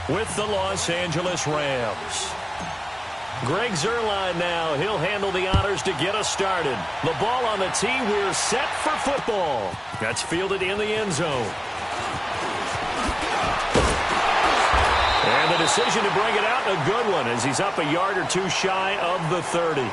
with the Los Angeles Rams. Greg Zuerlein now. He'll handle the honors to get us started. The ball on the tee. We're set for football. That's fielded in the end zone. And the decision to bring it out, a good one, as he's up a yard or two shy of the 30.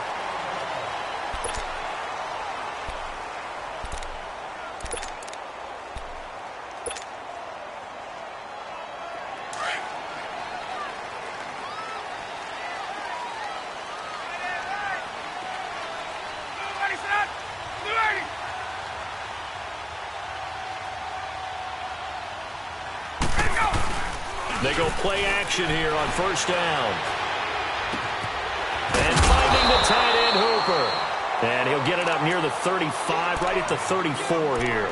They go play action here on first down. And finding the tight end Hooper. And he'll get it up near the 35, right at the 34 here.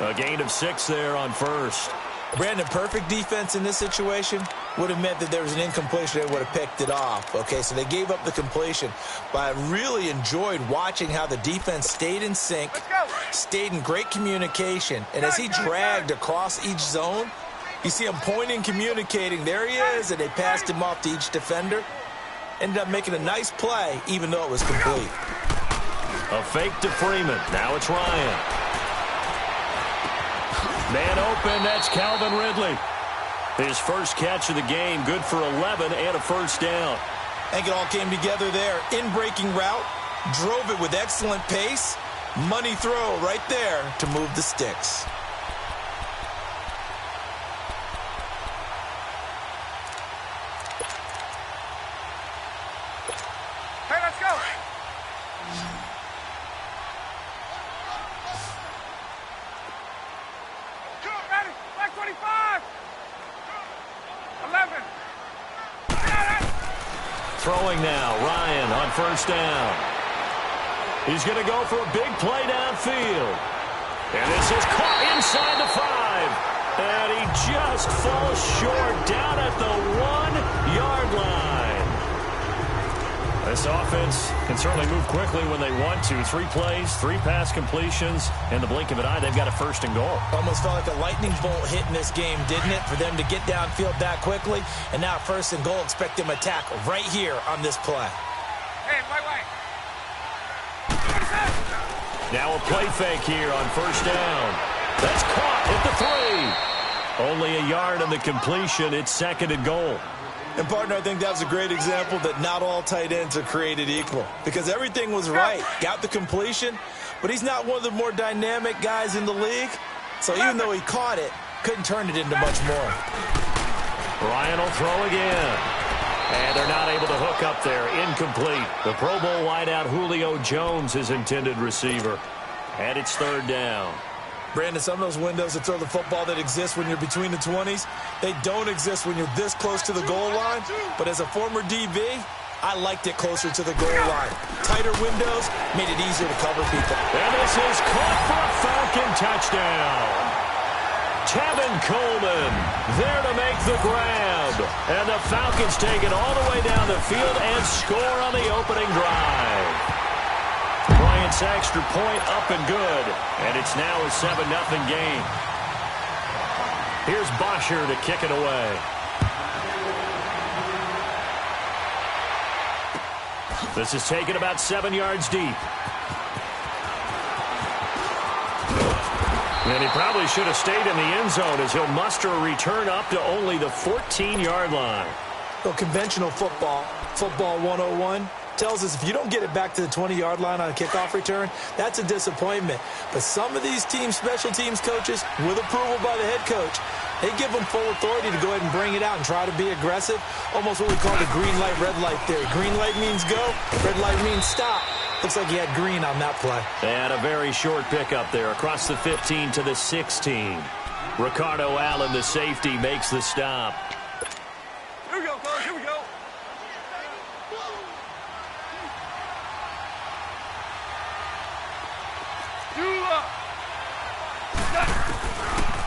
A gain of 6 there on first. Brandon, perfect defense in this situation would have meant that there was an incompletion. They would have picked it off. Okay, so they gave up the completion. But I really enjoyed watching how the defense stayed in sync, stayed in great communication. And as he dragged across each zone, you see him pointing, communicating. There he is, and they passed him off to each defender. Ended up making a nice play, even though it was complete. A fake to Freeman. Now it's Ryan. Man open, that's Calvin Ridley. His first catch of the game, good for 11 and a first down. I think it all came together there. In-breaking route, drove it with excellent pace. Money throw right there to move the sticks. Throwing now, Ryan on first down. He's going to go for a big play downfield. And this is caught inside the 5. And he just falls short down at the 1-yard line. This offense can certainly move quickly when they want to. 3 plays, 3 pass completions. In the blink of an eye, they've got a first and goal. Almost felt like a lightning bolt hit in this game, didn't it? For them to get downfield that quickly. And now first and goal, expect them to attack right here on this play. Hey, wait. Now a play fake here on first down. That's caught at the 3. Only a yard on the completion. It's second and goal. And, partner, I think that was a great example that not all tight ends are created equal. Because everything was right. Got the completion, but he's not one of the more dynamic guys in the league. So even though he caught it, couldn't turn it into much more. Ryan will throw again. And they're not able to hook up there. Incomplete. The Pro Bowl wideout Julio Jones, his intended receiver. And it's third down. Brandon, some of those windows to throw the football that exist when you're between the 20s, they don't exist when you're this close to the goal line. But as a former DB, I liked it closer to the goal line. Tighter windows made it easier to cover people. And this is caught for a Falcon touchdown. Tevin Coleman there to make the grab. And the Falcons take it all the way down the field and score on the opening drive. Bryant's extra point up and good. And it's now a 7-0 game. Here's Bosher to kick it away. This is taken about 7 yards deep. And he probably should have stayed in the end zone as he'll muster a return up to only the 14-yard line. Well, conventional football 101, tells us if you don't get it back to the 20-yard line on a kickoff return, that's a disappointment. But some of these team special teams coaches, with approval by the head coach, they give them full authority to go ahead and bring it out and try to be aggressive. Almost what we call the green light, red light theory. Green light means go, red light means stop. Looks like he had green on that play. And a very short pickup there across the 15 to the 16. Ricardo Allen, the safety, makes the stop. Here we go, coach. Here we go.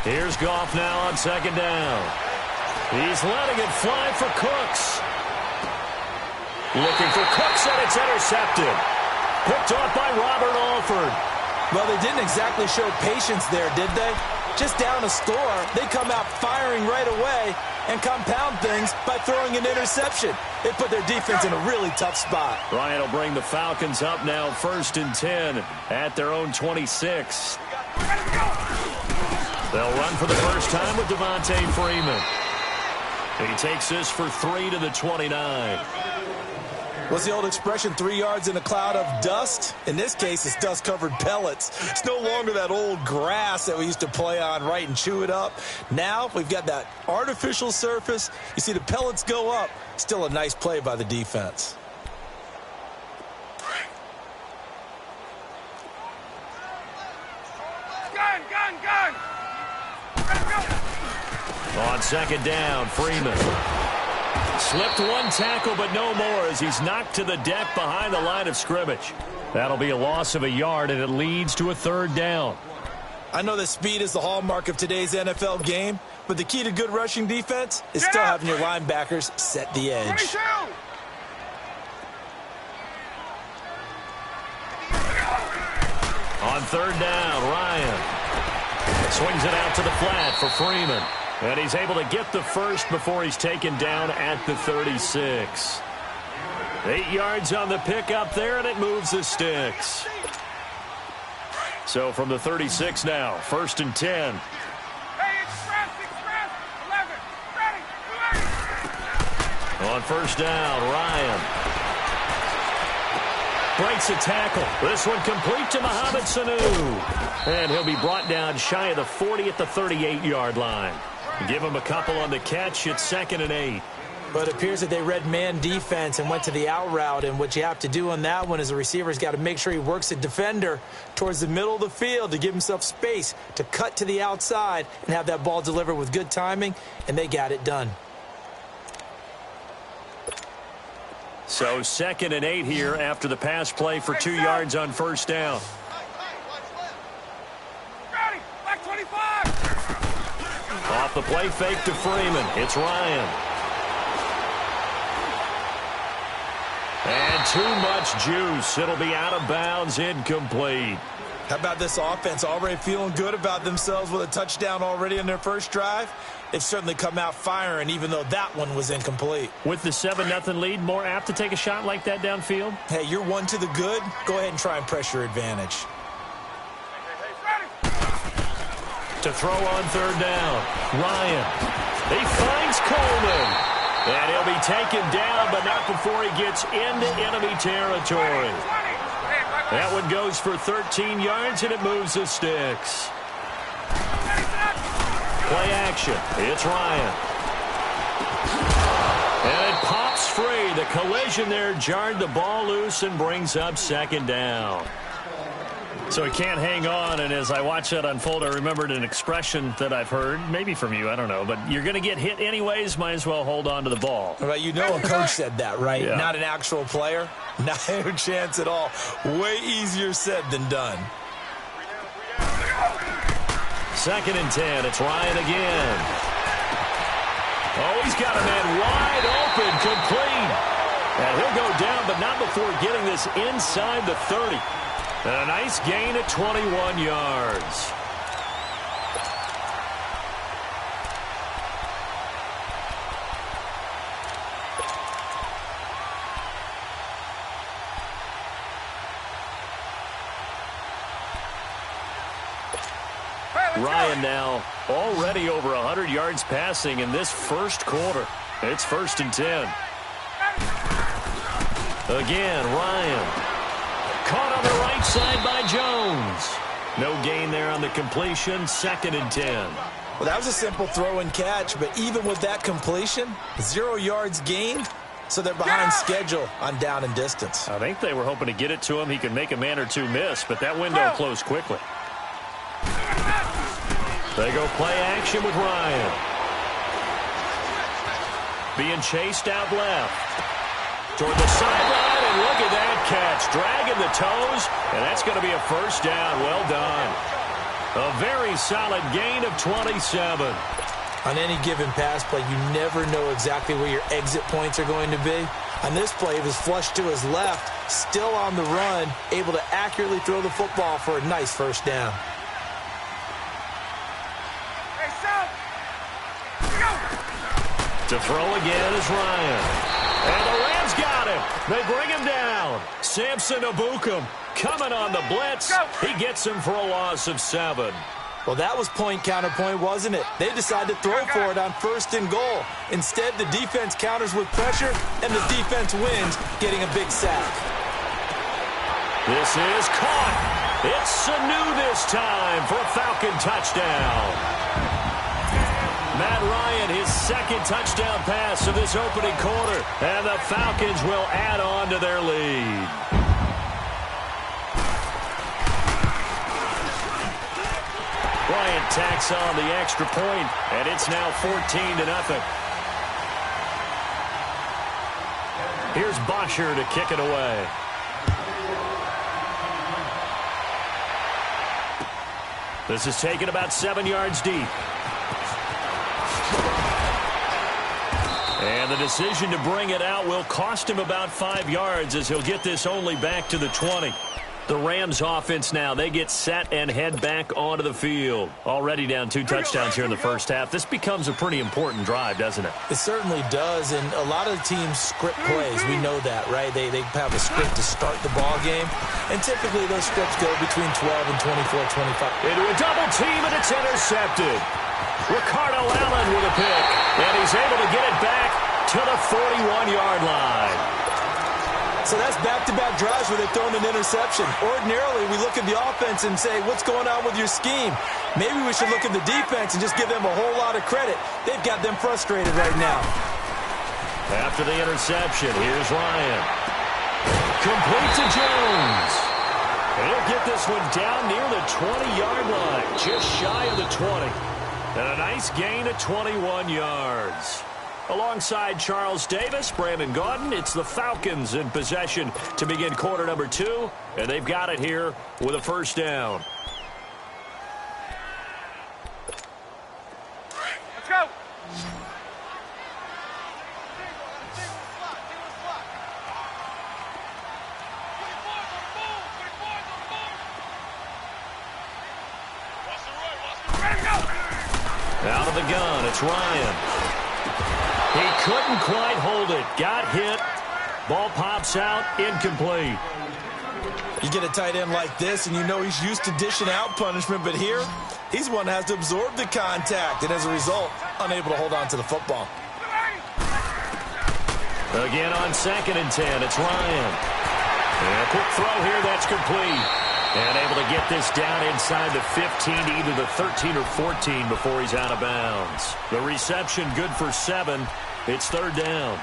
Here's Goff now on second down. He's letting it fly for Cooks. Looking for Cooks, and it's intercepted. Picked off by Robert Alford. Well, they didn't exactly show patience there, did they? just down a score, they come out firing right away and compound things by throwing an interception. They put their defense in a really tough spot. Ryan will bring the Falcons up now 1st and 10 at their own 26. They'll run for the first time with Devontae Freeman. He takes this for 3 to the 29. What's the old expression, 3 yards in a cloud of dust? In this case, it's dust-covered pellets. It's no longer that old grass that we used to play on, right, and chew it up. Now we've got that artificial surface. You see the pellets go up. Still a nice play by the defense. Gun! Let's go! On 2nd down, Freeman. Slipped one tackle, but no more as he's knocked to the deck behind the line of scrimmage. That'll be a loss of a yard, and it leads to a 3rd down. I know that speed is the hallmark of today's NFL game, but the key to good rushing defense is still having your linebackers set the edge. 22! On 3rd down, Ryan swings it out to the flat for Freeman. And he's able to get the first before he's taken down at the 36. 8 yards on the pickup there, and it moves the sticks. So from the 36 now, 1st and 10. Hey, express! 11, ready, On 1st down, Ryan breaks a tackle. This one complete to Mohamed Sanu. And he'll be brought down shy of the 40 at the 38-yard line. Give him a couple on the catch. It's 2nd and 8. But it appears that they read man defense and went to the out route. And what you have to do on that one is the receiver's got to make sure he works the defender towards the middle of the field to give himself space to cut to the outside and have that ball delivered with good timing. And they got it done. So 2nd and 8 here after the pass play for 2 yards on 1st down. ready, back 25! Off the play fake to Freeman. It's Ryan. And too much juice. It'll be out of bounds, incomplete. How about this offense already feeling good about themselves with a touchdown already in their first drive? They've certainly come out firing, even though that one was incomplete. With the 7-0 lead, more apt to take a shot like that downfield? Hey, you're one to the good. Go ahead and try and press your advantage. To throw on 3rd down, Ryan. He finds Coleman. And he'll be taken down, but not before he gets into enemy territory. That one goes for 13 yards, and it moves the sticks. Play action. It's Ryan. And it pops free. The collision there jarred the ball loose and brings up 2nd down. So he can't hang on, and as I watch that unfold, I remembered an expression that I've heard, maybe from you, I don't know, but you're going to get hit anyways, might as well hold on to the ball. Well, you know a coach said that, right? Yeah. Not an actual player. Not a chance at all. Way easier said than done. 2nd and 10, it's Ryan again. Oh, he's got a man wide open, complete. And he'll go down, but not before getting this inside the 30. And a nice gain at 21 yards. Ryan now already over 100 yards passing in this first quarter. It's 1st and 10. Again, Ryan. Caught on the right side by Jones. No gain there on the completion. 2nd and 10. Well, that was a simple throw and catch, but even with that completion, 0 yards gained, so they're behind schedule on down and distance. I think they were hoping to get it to him. He could make a man or two miss, but that window closed quickly. They go play action with Ryan. Being chased out left. Toward the sideline, and look at that catch. Dragging the toes, and that's going to be a 1st down. Well done. A very solid gain of 27. On any given pass play, you never know exactly where your exit points are going to be. On this play, he was flushed to his left, still on the run, able to accurately throw the football for a nice 1st down. To throw again is Ryan. And the Rams got him. They bring him down. Samson Ebukam coming on the blitz. He gets him for a loss of 7. Well, that was point-counterpoint, wasn't it? They decided to throw for it on 1st and goal. Instead, the defense counters with pressure, and the defense wins, getting a big sack. This is caught. It's Sanu this time for a Falcon touchdown. Matt Ryan, his 2nd touchdown pass of this opening quarter, and the Falcons will add on to their lead. Bryant tacks on the extra point, and it's now 14-0. Here's Bosher to kick it away. This is taken about 7 yards deep. And the decision to bring it out will cost him about 5 yards as he'll get this only back to the 20. The Rams offense now, they get set and head back onto the field. Already down 2 touchdowns here in the first half. This becomes a pretty important drive, doesn't it? It certainly does, and a lot of the teams script plays. We know that, right? They have a script to start the ball game, and typically those scripts go between 12 and 24, 25. Into a double team, and it's intercepted. Ricardo Allen with a pick, and he's able to get it back to the 41-yard line. So that's back-to-back drives where they're throwing an interception. Ordinarily, we look at the offense and say, what's going on with your scheme? Maybe we should look at the defense and just give them a whole lot of credit. They've got them frustrated right now. After the interception, here's Ryan. Complete to Jones. He'll get this one down near the 20-yard line, just shy of the 20. And a nice gain of 21 yards. Alongside Charles Davis, Brandon Gaudin, it's the Falcons in possession to begin quarter number 2, and they've got it here with a first down. Let's go. Out of the gun, it's Ryan. He couldn't quite hold it. Got hit. Ball pops out. Incomplete. You get a tight end like this, and you know he's used to dishing out punishment, but here, he's one that has to absorb the contact, and as a result, unable to hold on to the football. Again on 2nd and 10, it's Ryan. And a quick throw here, that's complete. And able to get this down inside the 15 to either the 13 or 14 before he's out of bounds. The reception good for 7. It's 3rd down.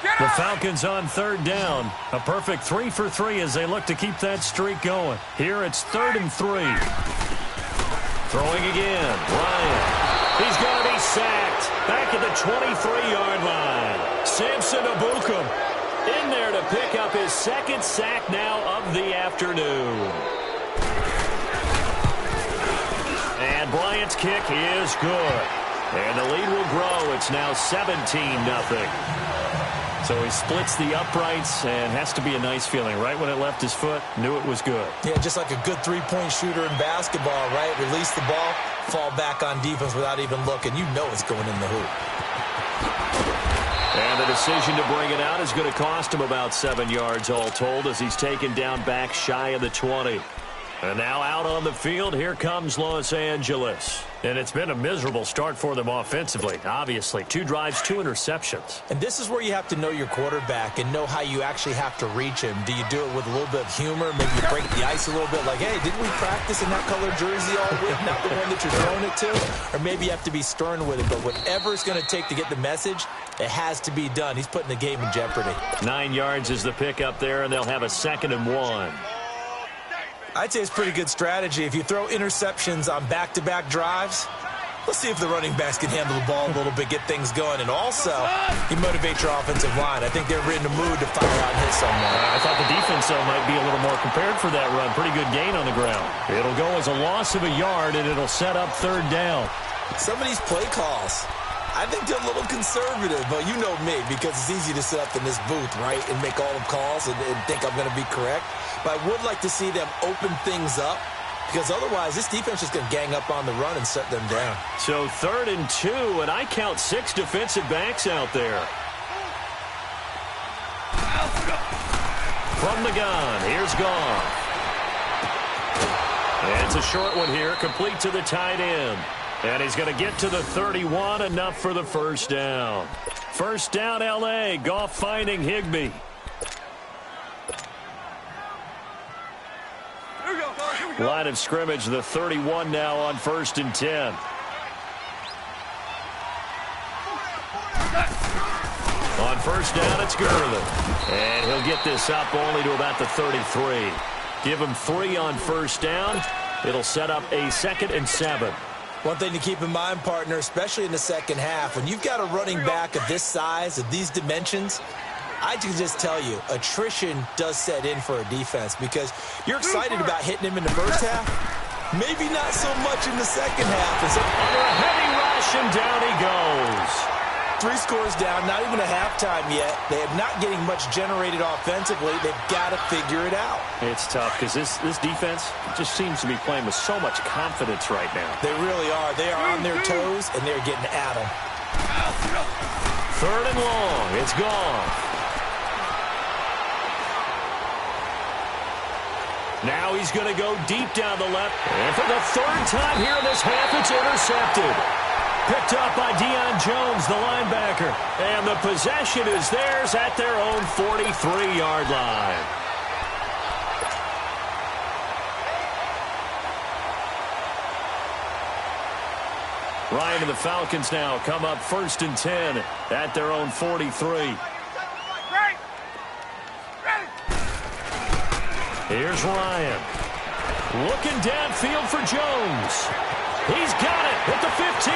The Falcons on 3rd down. A perfect 3 for 3 as they look to keep that streak going. Here it's 3rd and 3. Throwing again. Ryan. He's going to be sacked. Back at the 23-yard line. Samson Ebukam in there to pick up his 2nd sack now of the afternoon. And Bryant's kick is good. And the lead will grow. It's now 17-0. So he splits the uprights and has to be a nice feeling. Right when it left his foot, knew it was good. Yeah, just like a good three-point shooter in basketball, right? Release the ball, fall back on defense without even looking. You know it's going in the hoop. And the decision to bring it out is going to cost him about 7 yards all told as he's taken down back shy of the 20. And now out on the field, here comes Los Angeles. And it's been a miserable start for them offensively, obviously. 2 drives, 2 interceptions. And this is where you have to know your quarterback and know how you actually have to reach him. Do you do it with a little bit of humor? Maybe you break the ice a little bit like, hey, didn't we practice in that color jersey all week, not the one that you're throwing it to? Or maybe you have to be stern with it. But whatever it's going to take to get the message, it has to be done. He's putting the game in jeopardy. 9 yards is the pickup there, and they'll have a 2nd and 1. I'd say it's pretty good strategy. If you throw interceptions on back-to-back drives, let's see if the running backs can handle the ball a little bit, get things going. And also, you motivate your offensive line. I think they're in the mood to fire out and hit someone. I thought the defense, though, might be a little more prepared for that run. Pretty good gain on the ground. It'll go as a loss of a yard, and it'll set up 3rd down. Some of these play calls, I think they're a little conservative, but you know me, because it's easy to sit up in this booth, right, and make all the calls and think I'm going to be correct. But I would like to see them open things up because otherwise this defense is going to gang up on the run and shut them down. So 3rd and 2, and I count 6 defensive backs out there. From the gun, here's Goff. And it's a short one here, complete to the tight end. And he's going to get to the 31, enough for the first down. First down, L.A. Goff finding Higbee. Line of scrimmage, the 31 now on 1st and 10. On first down, it's Gurley. And he'll get this up only to about the 33. Give him 3 on first down. It'll set up a 2nd and 7. One thing to keep in mind, partner, especially in the second half, when you've got a running back of this size, of these dimensions, I can just tell you, attrition does set in for a defense because you're excited about hitting him in the first half, maybe not so much in the second half. And so under a heavy rush, and down he goes. 3 scores down, not even a halftime yet. They are not getting much generated offensively. They've got to figure it out. It's tough because this defense just seems to be playing with so much confidence right now. They really are. They are on their toes, and they're getting at them. 3rd and long. It's gone. Now he's going to go deep down the left. And for the 3rd time here in this half, it's intercepted. Picked up by Deion Jones, the linebacker. And the possession is theirs at their own 43-yard line. Ryan and the Falcons now come up 1st and 10 at their own 43. Here's Ryan. Looking downfield for Jones. He's got it at the 15.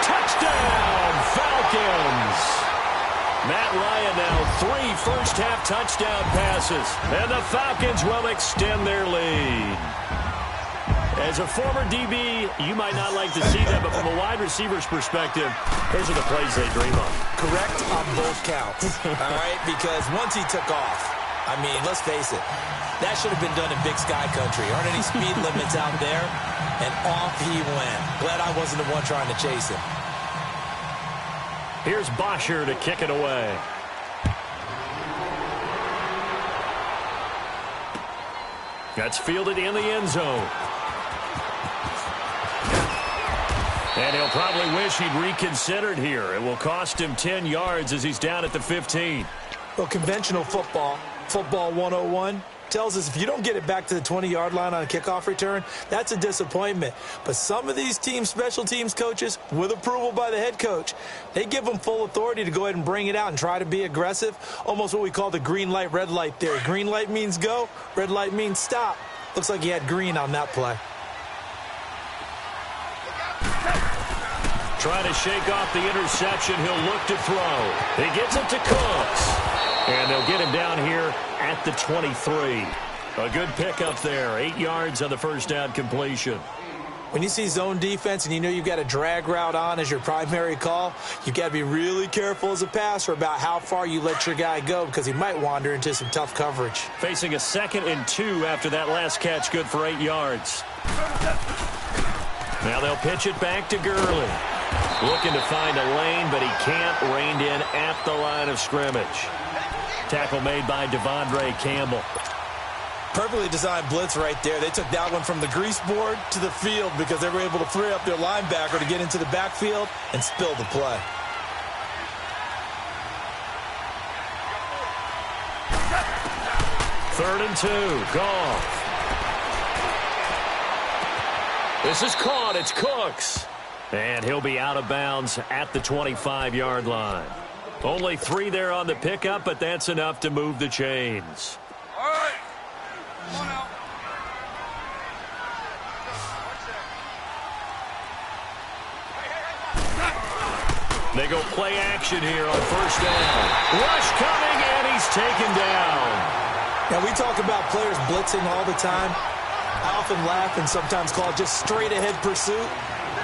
Touchdown, Falcons. Matt Ryan now 3 first-half touchdown passes. And the Falcons will extend their lead. As a former DB, you might not like to see that, but from a wide receiver's perspective, those are the plays they dream of. Correct on both counts, all right? Because once he took off, I mean, let's face it, that should have been done in Big Sky Country. Aren't any speed limits out there? And off he went. Glad I wasn't the one trying to chase him. Here's Bosher to kick it away. That's fielded in the end zone. And he'll probably wish he'd reconsidered here. It will cost him 10 yards as he's down at the 15. Well, conventional football 101, tells us if you don't get it back to the 20-yard line on a kickoff return, that's a disappointment. But some of these teams, special teams coaches, with approval by the head coach, they give them full authority to go ahead and bring it out and try to be aggressive, almost what we call the green light, red light theory. Green light means go, red light means stop. Looks like he had green on that play. Trying to shake off the interception. He'll look to throw. He gets it to Cooks. And they'll get him down here at the 23. A good pickup there. 8 yards on the first down completion. When you see zone defense and you know you've got a drag route on as your primary call, you've got to be really careful as a passer about how far you let your guy go because he might wander into some tough coverage. Facing a 2nd and 2 after that last catch, good for 8 yards. Now they'll pitch it back to Gurley. Looking to find a lane, but he can't. Reined in at the line of scrimmage. Tackle made by Devondre Campbell. Perfectly designed blitz right there. They took that one from the grease board to the field because they were able to free up their linebacker to get into the backfield and spill the play. Third and 2. Goff. This is caught. It's Cooks. And he'll be out of bounds at the 25-yard line. Only 3 there on the pickup, but that's enough to move the chains. All right. Come on out. They go play action here on first down. Rush coming, and he's taken down. Now, we talk about players blitzing all the time. I often laugh and sometimes call it just straight-ahead pursuit.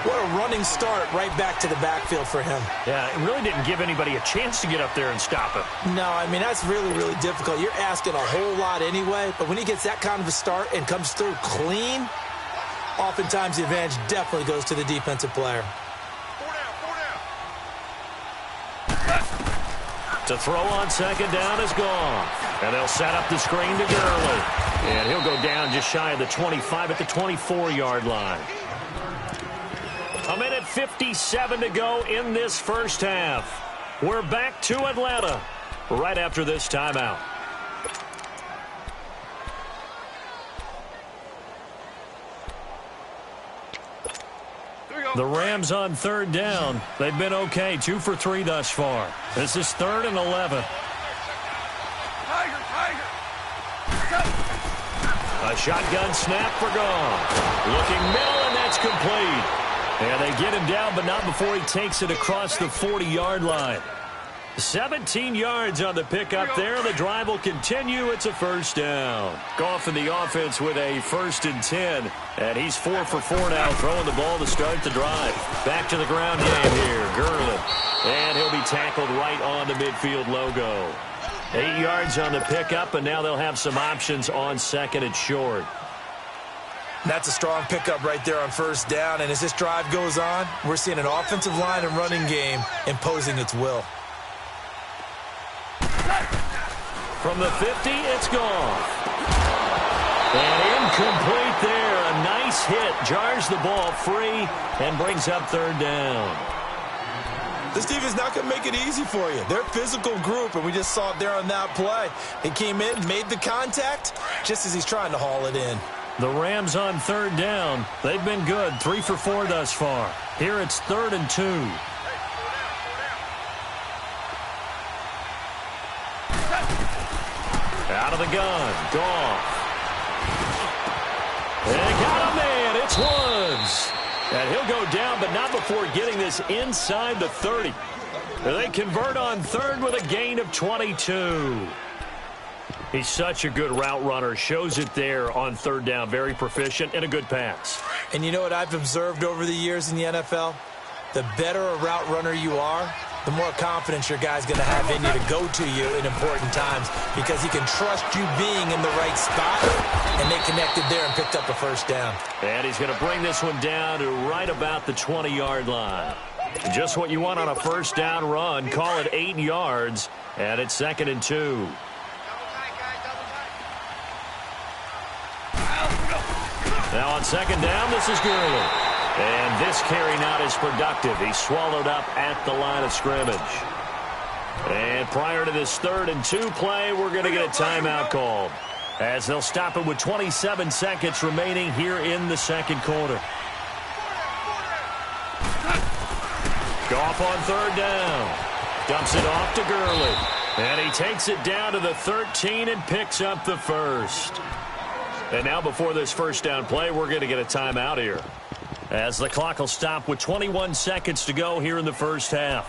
What a running start right back to the backfield for him. Yeah, it really didn't give anybody a chance to get up there and stop him. No, I mean, that's really, really difficult. You're asking a whole lot anyway, but when he gets that kind of a start and comes through clean, oftentimes the advantage definitely goes to the defensive player. To throw on second down is gone. And they'll set up the screen to Gurley. And he'll go down just shy of the 25 at the 24-yard line. 1:57 to go in this first half. We're back to Atlanta right after this timeout. The Rams on third down. They've been okay, 2 for 3 thus far. This is 3rd and 11. A shotgun snap for Goff. Looking middle, and that's complete. And they get him down, but not before he takes it across the 40-yard line. 17 yards on the pickup there. The drive will continue. It's a first down. Goff in the offense with a 1st and 10. And he's 4 for 4 now, throwing the ball to start the drive. Back to the ground game here. Gurley. And he'll be tackled right on the midfield logo. 8 yards on the pickup, and now they'll have some options on second and short. That's a strong pickup right there on first down. And as this drive goes on, we're seeing an offensive line and running game imposing its will. From the 50, it's gone. And incomplete there. A nice hit. Jars the ball free and brings up 3rd down. This defense is not going to make it easy for you. They're a physical group, and we just saw it there on that play. He came in, made the contact, just as he's trying to haul it in. The Rams on 3rd down. They've been good. 3 for 4 thus far. Here it's 3rd and 2. Out of the gun. Goff. And got a man. It's Woods. And he'll go down, but not before getting this inside the 30. They convert on 3rd with a gain of 22. He's such a good route runner. Shows it there on 3rd down. Very proficient and a good pass. And you know what I've observed over the years in the NFL? The better a route runner you are, the more confidence your guy's going to have in you to go to you in important times because he can trust you being in the right spot, and they connected there and picked up a first down. And he's going to bring this one down to right about the 20-yard line. Just what you want on a first down run. Call it 8 yards, and it's 2nd and 2. Now on 2nd down, this is Gurley. And this carry not as productive. He's swallowed up at the line of scrimmage. And prior to this 3rd and 2 play, we're going to get a timeout called, as they'll stop it with 27 seconds remaining here in the 2nd quarter. Goff on 3rd down. Dumps it off to Gurley. And he takes it down to the 13 and picks up the 1st. And now before this first down play, we're going to get a timeout here, as the clock will stop with 21 seconds to go here in the first half.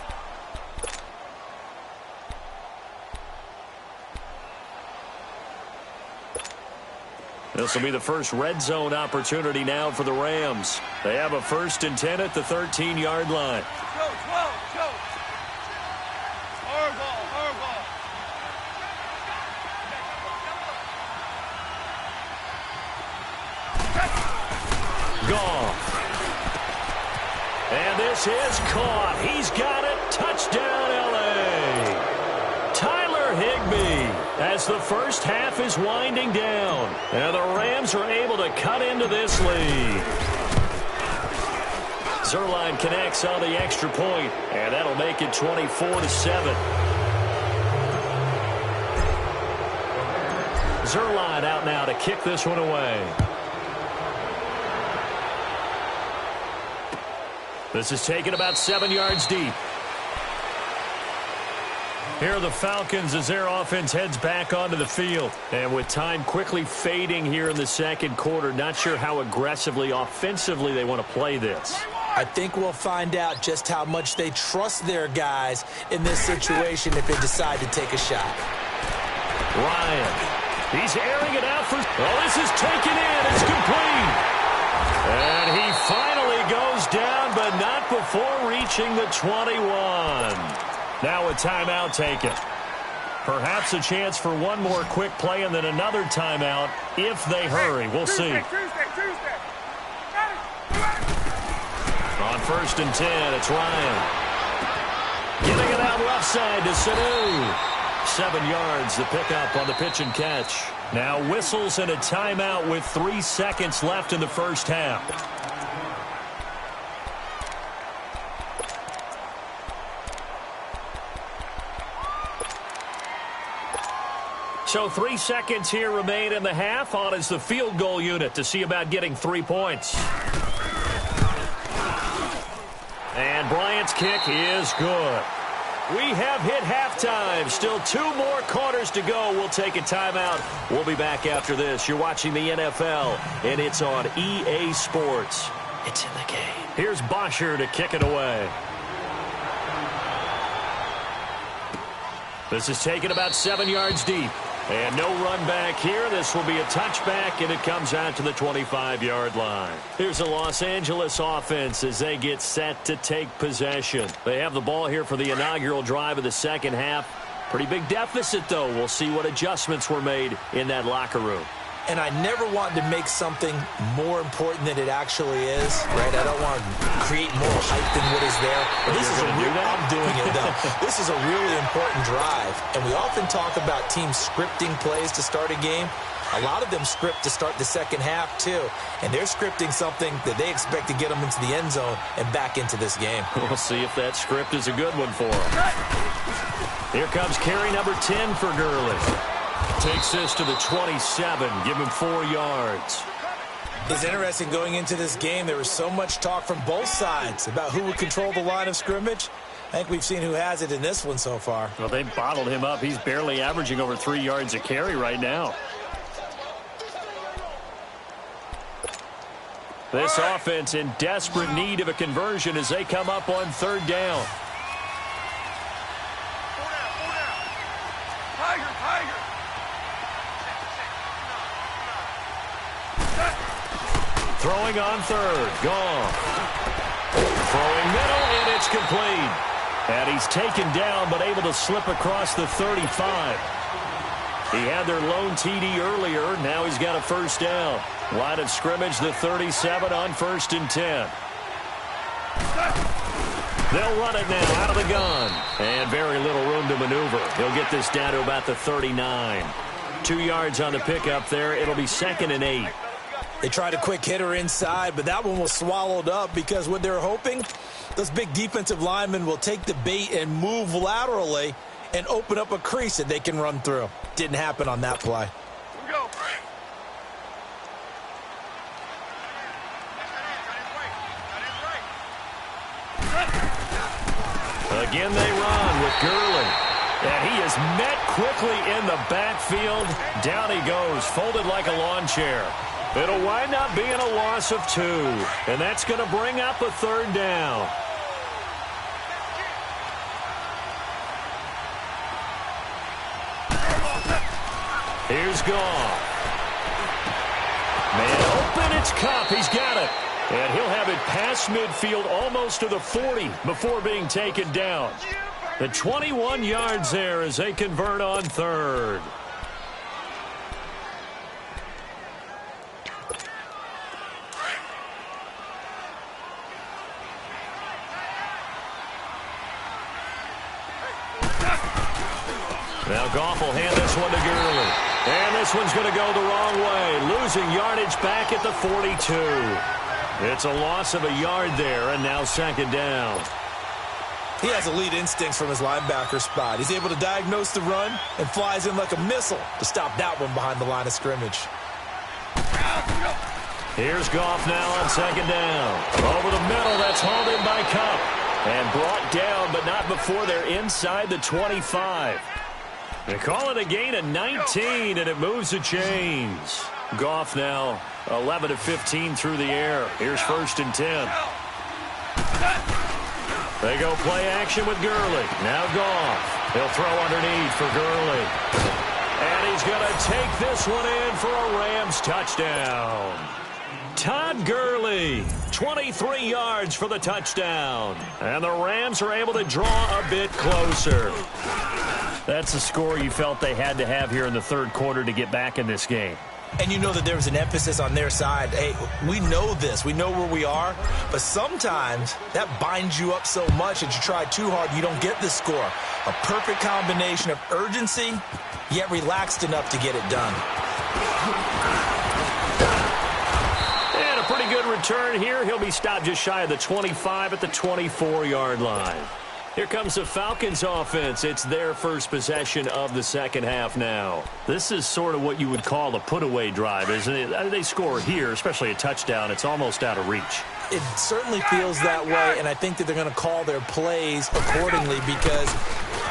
This will be the first red zone opportunity now for the Rams. They have a 1st and 10 at the 13-yard line. Goff. And this is caught. He's got it. Touchdown, L.A. Tyler Higbee, as the first half is winding down. And the Rams are able to cut into this lead. Zerline connects on the extra point, and that'll make it 24-7. Zerline out now to kick this one away. This is taken about 7 yards deep. Here are the Falcons as their offense heads back onto the field. And with time quickly fading here in the 2nd quarter, not sure how aggressively, offensively they want to play this. I think we'll find out just how much they trust their guys in this situation if they decide to take a shot. Ryan, he's airing it out for... Oh, this is taken in. It's complete. And he finally goes down up before reaching the 21. Now a timeout taken. Perhaps a chance for one more quick play and then another timeout if they hurry. We'll see. Tuesday. On 1st and 10, it's Ryan. Getting it out left side to Sanu. 7 yards, the pickup on the pitch and catch. Now whistles and a timeout with 3 seconds left in the first half. So 3 seconds here remain in the half. On is the field goal unit to see about getting 3 points. And Bryant's kick is good. We have hit halftime. Still 2 more quarters to go. We'll take a timeout. We'll be back after this. You're watching the NFL, and it's on EA Sports. It's in the game. Here's Bosher to kick it away. This is taken about 7 yards deep. And no run back here. This will be a touchback, and it comes out to the 25-yard line. Here's the Los Angeles offense as they get set to take possession. They have the ball here for the inaugural drive of the second half. Pretty big deficit, though. We'll see what adjustments were made in that locker room. And I never wanted to make something more important than it actually is, right? I don't want to create more hype than what is there. But this is I'm doing it, though. This is a really important drive. And we often talk about teams scripting plays to start a game. A lot of them script to start the second half, too. And they're scripting something that they expect to get them into the end zone and back into this game. We'll see if that script is a good one for them. Here comes carry number 10 for Gurley. Takes this to the 27. Give him 4 yards. It's interesting going into this game. There was so much talk from both sides about who would control the line of scrimmage. I think we've seen who has it in this one so far. Well, they bottled him up. He's barely averaging over 3 yards a carry right now. This offense in desperate need of a conversion as they come up on 3rd down. Tiger. Throwing on 3rd. Gone. Throwing middle, and it's complete. And he's taken down, but able to slip across the 35. He had their lone TD earlier. Now he's got a first down. Line of scrimmage, the 37 on 1st and 10. They'll run it now out of the gun. And very little room to maneuver. He'll get this down to about the 39. 2 yards on the pickup there. It'll be 2nd and 8. They tried a quick hitter inside, but that one was swallowed up because what they're hoping, those big defensive linemen will take the bait and move laterally and open up a crease that they can run through. Didn't happen on that play. Here we go. Again they run with Gurley. And he is met quickly in the backfield. Down he goes, folded like a lawn chair. It'll wind up being a loss of 2. And that's going to bring up a 3rd down. Here's Goff. Man open, it's Cup. He's got it. And he'll have it past midfield almost to the 40 before being taken down. The 21 yards there as they convert on 3rd. Now Goff will hand this one to Gurley. And this one's going to go the wrong way. Losing yardage back at the 42. It's a loss of a yard there, and now 2nd down. He has elite instincts from his linebacker spot. He's able to diagnose the run and flies in like a missile to stop that one behind the line of scrimmage. Here's Goff now on 2nd down. Over the middle, that's hauled in by Cup. And brought down, but not before they're inside the 25. They call it a gain of 19, and it moves the chains. Goff now 11 of 15 through the air. Here's 1st and 10. They go play action with Gurley. Now Goff. He'll throw underneath for Gurley. And he's going to take this one in for a Rams touchdown. Todd Gurley, 23 yards for the touchdown. And the Rams are able to draw a bit closer. That's a score you felt they had to have here in the third quarter to get back in this game. And you know that there was an emphasis on their side. Hey, we know this. We know where we are. But sometimes that binds you up so much that you try too hard, you don't get the score. A perfect combination of urgency, yet relaxed enough to get it done. And a pretty good return here. He'll be stopped just shy of the 25 at the 24-yard line. Here comes the Falcons offense. It's their first possession of the second half now. This is sort of what you would call a put-away drive, isn't it? They score here, especially a touchdown. It's almost out of reach. It certainly feels that way, and I think that they're going to call their plays accordingly because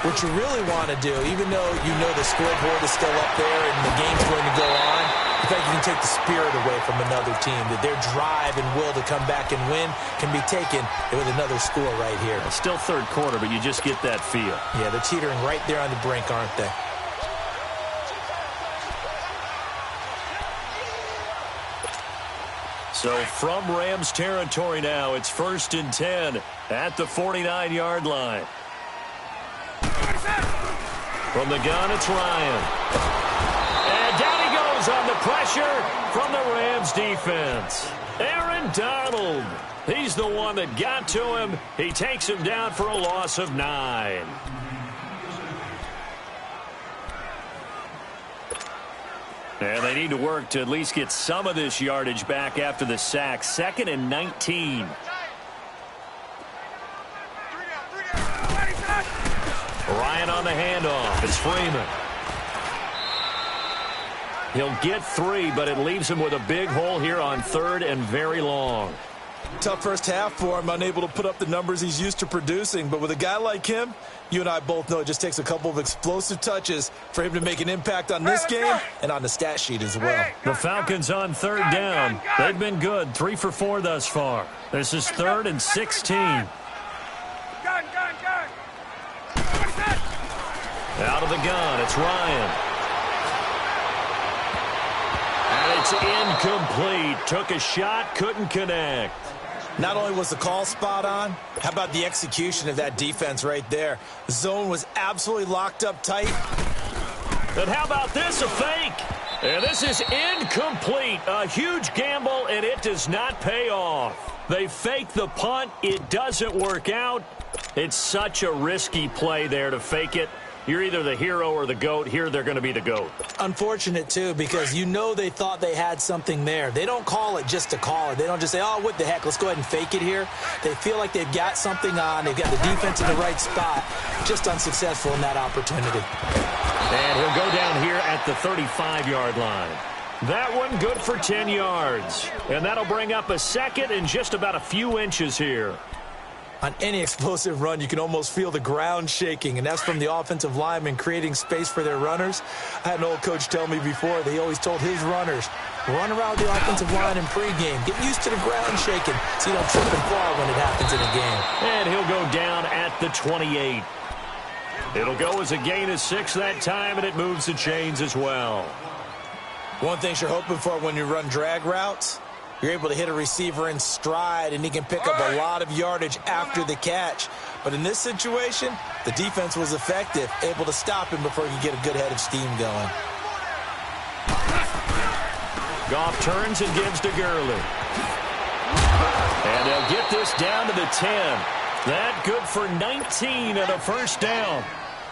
what you really want to do, even though you know the scoreboard is still up there and the game's going to go on, in fact, you can take the spirit away from another team, that their drive and will to come back and win can be taken with another score right here. Still third quarter, but you just get that feel. Yeah, they're teetering right there on the brink, aren't they? So from Rams territory now, it's 1st and 10 at the 49-yard line. From the gun, it's Ryan. And down he goes on the pressure from the Rams defense. Aaron Donald. He's the one that got to him. He takes him down for a loss of 9. And they need to work to at least get some of this yardage back after the sack. 2nd and 19. Ryan on the handoff. It's Freeman. He'll get 3, but it leaves him with a big hole here on 3rd and very long. Tough first half for him, unable to put up the numbers he's used to producing. But with a guy like him, you and I both know it just takes a couple of explosive touches for him to make an impact on this game and on the stat sheet as well. The Falcons on 3rd down. They've been good, 3 for 4 thus far. This is 3rd and 16. Out of the gun, it's Ryan. And it's incomplete. Took a shot, couldn't connect. Not only was the call spot on, how about the execution of that defense right there? The zone was absolutely locked up tight. And how about this, a fake? And this is incomplete. A huge gamble, and it does not pay off. They fake the punt. It doesn't work out. It's such a risky play there to fake it. You're either the hero or the GOAT. Here, they're going to be the GOAT. Unfortunate, too, because you know they thought they had something there. They don't call it just to call it. They don't just say, oh, what the heck, let's go ahead and fake it here. They feel like they've got something on. They've got the defense in the right spot. Just unsuccessful in that opportunity. And he'll go down here at the 35-yard line. That one good for 10 yards. And that'll bring up a 2nd and just about a few inches here. On any explosive run, you can almost feel the ground shaking, and that's from the offensive linemen creating space for their runners. I had an old coach tell me before, they always told his runners, run around the offensive line in pregame. Get used to the ground shaking so you don't trip and fall when it happens in a game. And he'll go down at the 28. It'll go as a gain of 6 that time, and it moves the chains as well. One thing you're hoping for when you run drag routes, you're able to hit a receiver in stride, and he can pick up a lot of yardage after the catch. But in this situation, the defense was effective, able to stop him before he could get a good head of steam going. Goff turns and gives to Gurley. And they'll get this down to the 10. That good for 19 and a first down.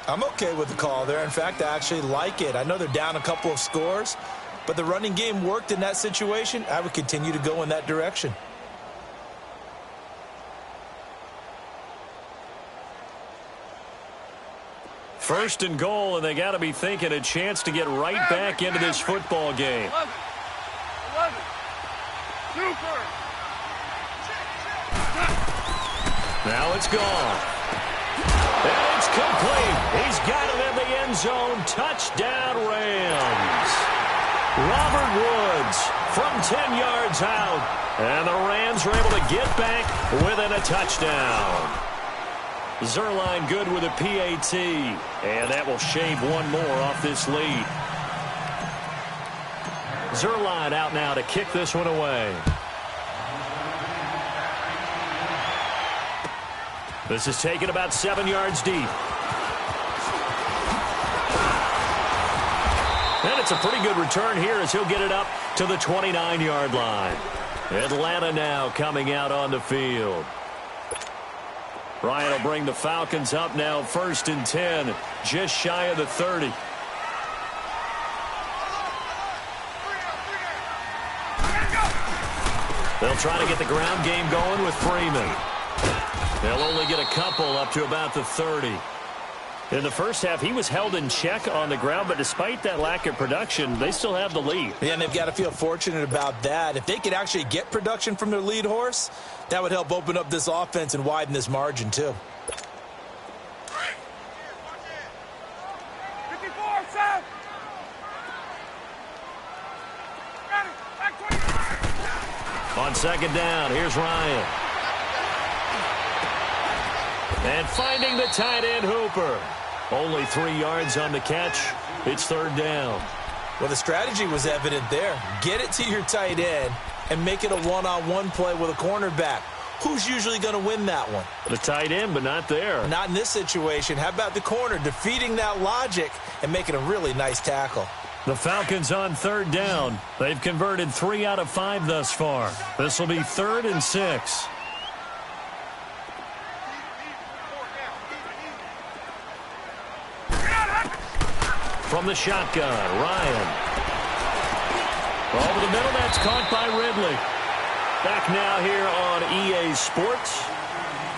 I'm okay with the call there. In fact, I actually like it. I know they're down a couple of scores, but the running game worked in that situation. I would continue to go in that direction. First and goal, and they got to be thinking a chance to get right back into this football game. 11. Super. Now it's gone. And it's complete. He's got it in the end zone. Touchdown, Rams. Robert Woods from 10 yards out. And the Rams are able to get back within a touchdown. Zerline good with a PAT. And that will shave one more off this lead. Zerline out now to kick this one away. This is taken about 7 yards deep. And it's a pretty good return here as he'll get it up to the 29-yard line. Atlanta now coming out on the field. Ryan will bring the Falcons up now 1st and 10, just shy of the 30. They'll try to get the ground game going with Freeman. They'll only get a couple up to about the 30. In the first half, he was held in check on the ground, but despite that lack of production, they still have the lead. Yeah, and they've got to feel fortunate about that. If they could actually get production from their lead horse, that would help open up this offense and widen this margin, too. 54, Sam. On 2nd down, here's Ryan. And finding the tight end Hooper. Only 3 yards on the catch. It's 3rd down. Well, the strategy was evident there. Get it to your tight end and make it a one-on-one play with a cornerback. Who's usually going to win that one? The tight end, but not there. Not in this situation. How about the corner defeating that logic and making a really nice tackle? The Falcons on 3rd down. They've converted 3 out of 5 thus far. This will be 3rd and 6. From the shotgun, Ryan. Over the middle, that's caught by Ridley. Back now here on EA Sports.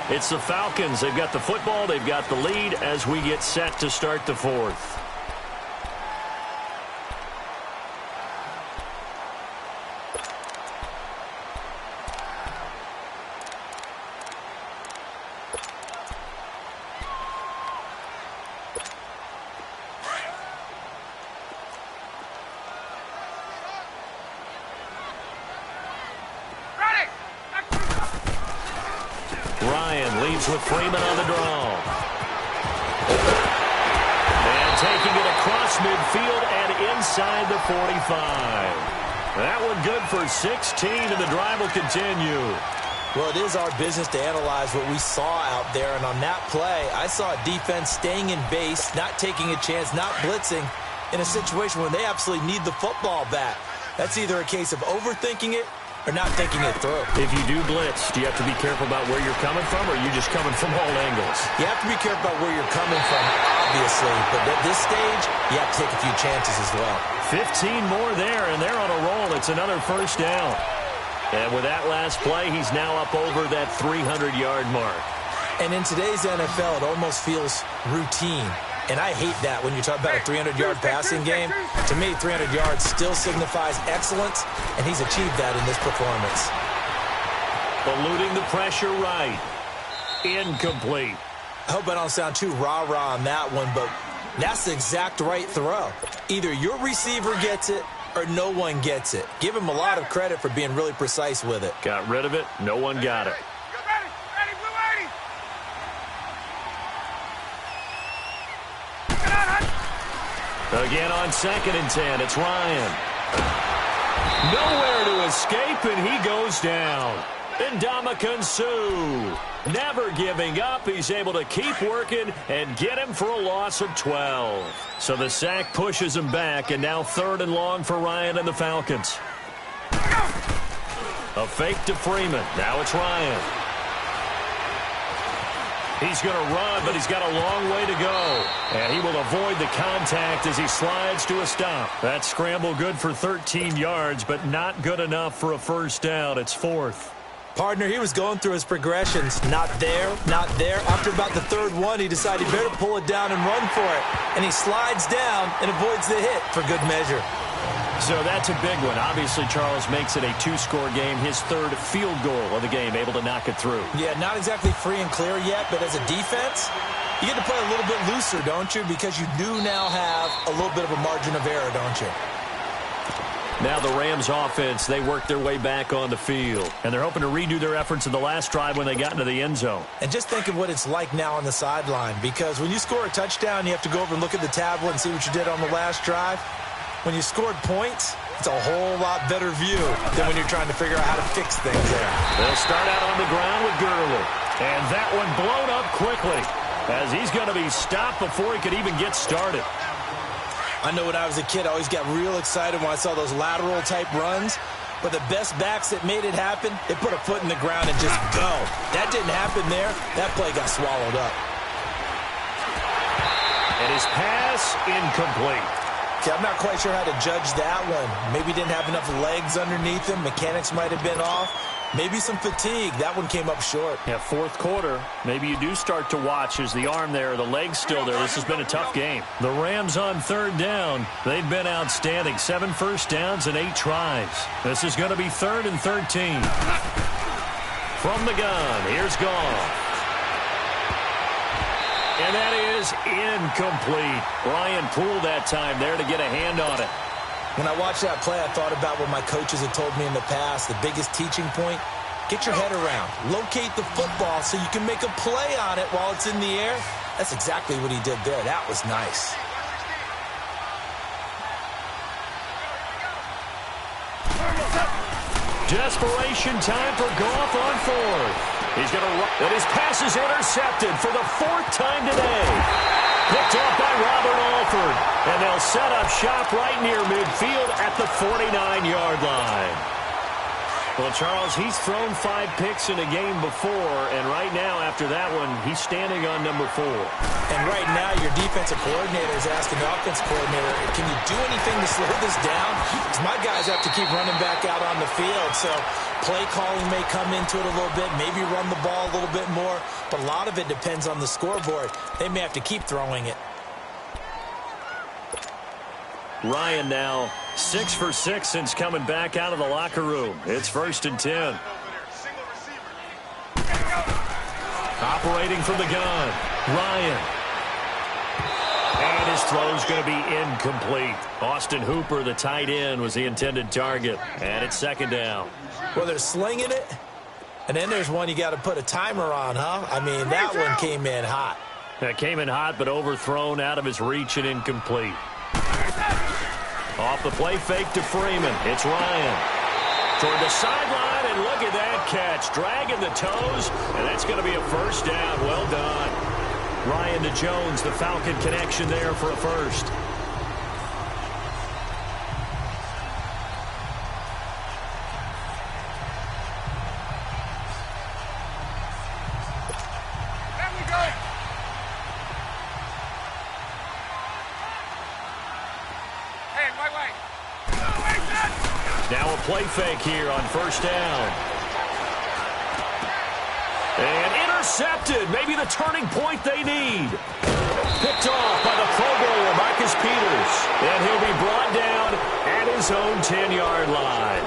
It's the Falcons. They've got the football. They've got the lead as we get set to start the 4th. With Freeman on the draw. And taking it across midfield and inside the 45. That one good for 16, and the drive will continue. Well, it is our business to analyze what we saw out there, and on that play, I saw a defense staying in base, not taking a chance, not blitzing, in a situation where they absolutely need the football back. That's either a case of overthinking it or not thinking it through. If you do blitz, do you have to be careful about where you're coming from, or are you just coming from all angles? You have to be careful about where you're coming from, obviously, but at this stage, you have to take a few chances as well. 15 more there, and they're on a roll. It's another 1st down. And with that last play, he's now up over that 300-yard mark. And in today's NFL, it almost feels routine. And I hate that when you talk about a 300-yard passing game. To me, 300 yards still signifies excellence, and he's achieved that in this performance. Eluding the pressure right. Incomplete. I hope I don't sound too rah-rah on that one, but that's the exact right throw. Either your receiver gets it or no one gets it. Give him a lot of credit for being really precise with it. Got rid of it. No one got it. Again on 2nd and 10, it's Ryan. Nowhere to escape, and he goes down. Ndamukong Suh, never giving up. He's able to keep working and get him for a loss of 12. So the sack pushes him back, and now 3rd and long for Ryan and the Falcons. A fake to Freeman. Now it's Ryan. He's going to run, but he's got a long way to go. And he will avoid the contact as he slides to a stop. That scramble good for 13 yards, but not good enough for a 1st down. It's 4th. Partner, he was going through his progressions. Not there, not there. After about the 3rd one, he decided he better pull it down and run for it. And he slides down and avoids the hit for good measure. So that's a big one. Obviously, Charles makes it a 2-score game. His 3rd field goal of the game, able to knock it through. Yeah, not exactly free and clear yet, but as a defense, you get to play a little bit looser, don't you? Because you do now have a little bit of a margin of error, don't you? Now the Rams offense, they work their way back on the field. And they're hoping to redo their efforts in the last drive when they got into the end zone. And just think of what it's like now on the sideline. Because when you score a touchdown, you have to go over and look at the tablet and see what you did on the last drive. When you scored points, it's a whole lot better view than when you're trying to figure out how to fix things there. They'll start out on the ground with Gurley. And that one blown up quickly, as he's going to be stopped before he could even get started. I know when I was a kid, I always got real excited when I saw those lateral-type runs. But the best backs that made it happen, they put a foot in the ground and just go. That didn't happen there. That play got swallowed up. And his pass incomplete. Okay, I'm not quite sure how to judge that one. Maybe didn't have enough legs underneath him. Mechanics might have been off. Maybe some fatigue. That one came up short. Yeah, fourth quarter. Maybe you do start to watch as the arm there, the leg's still there. This has been a tough game. The Rams on third down. They've been outstanding. 7 first downs and 8 tries. This is going to be 3rd and 13. From the gun, here's Goff. And that is incomplete. Ryan Poole that time there to get a hand on it. When I watched that play, I thought about what my coaches had told me in the past. The biggest teaching point, get your head around. Locate the football so you can make a play on it while it's in the air. That's exactly what he did there. That was nice. Desperation time for Goff on 4th. He's going to run, and his pass is intercepted for the 4th time today. Picked off by Robert Alford. And they'll set up shop right near midfield at the 49-yard line. Well, Charles, he's thrown 5 picks in a game before, and right now, after that one, he's standing on number 4. And right now, your defensive coordinator is asking the offensive coordinator, can you do anything to slow this down? Because my guys have to keep running back out on the field, so play calling may come into it a little bit, maybe run the ball a little bit more, but a lot of it depends on the scoreboard. They may have to keep throwing it. Ryan now 6 for 6 since coming back out of the locker room. It's 1st and 10. Operating from the gun, Ryan. And his throw's going to be incomplete. Austin Hooper, the tight end, was the intended target. And it's 2nd down. Well, they're slinging it. And then there's one you got to put a timer on, huh? I mean, that one came in hot. That came in hot, but overthrown out of his reach and incomplete. Off the play fake to Freeman. It's Ryan. Toward the sideline, and look at that catch. Dragging the toes, and that's going to be a 1st down. Well done. Ryan to Jones, the Falcon connection there for a 1st. Now a play fake here on 1st down. And intercepted. Maybe the turning point they need. Picked off by the Pro Bowler, Marcus Peters. And he'll be brought down at his own 10-yard line.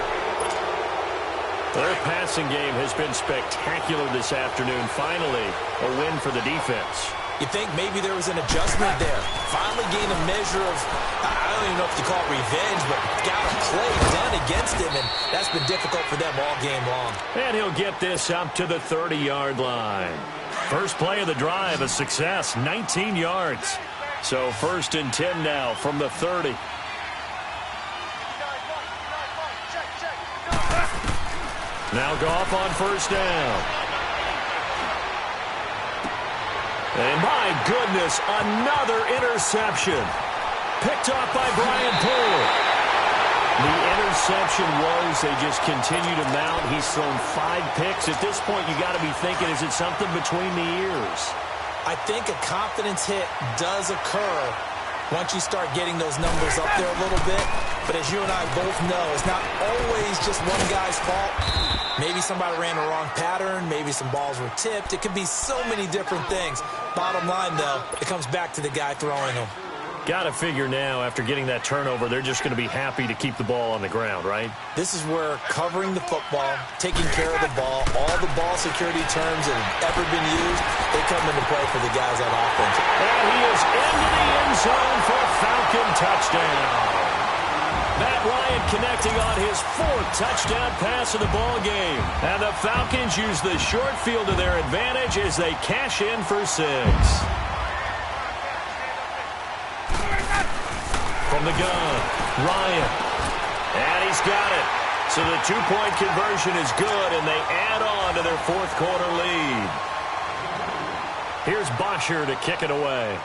Their passing game has been spectacular this afternoon. Finally, a win for the defense. You think maybe there was an adjustment there. Finally gained a measure of, I don't even know if you call it revenge, but got a play done against him, and that's been difficult for them all game long. And he'll get this up to the 30-yard line. First play of the drive, a success, 19 yards. So 1st and 10 now from the 30. Now Goff on 1st down. And my goodness, another interception. Picked off by Brian Poole. The interception was they just continue to mount. He's thrown 5 picks. At this point, you got to be thinking, is it something between the ears? I think a confidence hit does occur once you start getting those numbers up there a little bit. But as you and I both know, it's not always just one guy's fault. Maybe somebody ran the wrong pattern. Maybe some balls were tipped. It could be so many different things. Bottom line, though, it comes back to the guy throwing them. Got to figure now, after getting that turnover, they're just going to be happy to keep the ball on the ground, right? This is where covering the football, taking care of the ball, all the ball security terms that have ever been used, they come into play for the guys on offense. And he is into the end zone for a Falcon touchdown. Matt Ryan connecting on his 4th touchdown pass of the ball game. And the Falcons use the short field to their advantage as they cash in for 6. From the gun, Ryan. And he's got it. So the 2-point conversion is good, and they add on to their 4th quarter lead. Here's Bosher to kick it away.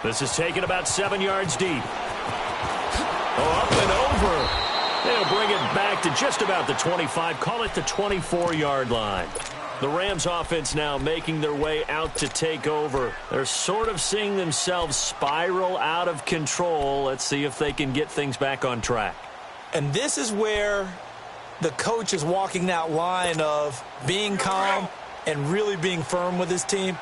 This is taken about 7 yards deep. Oh, up and over. They'll bring it back to just about the 25. Call it the 24-yard line. The Rams offense now making their way out to take over. They're sort of seeing themselves spiral out of control. Let's see if they can get things back on track. And this is where the coach is walking that line of being calm and really being firm with his team.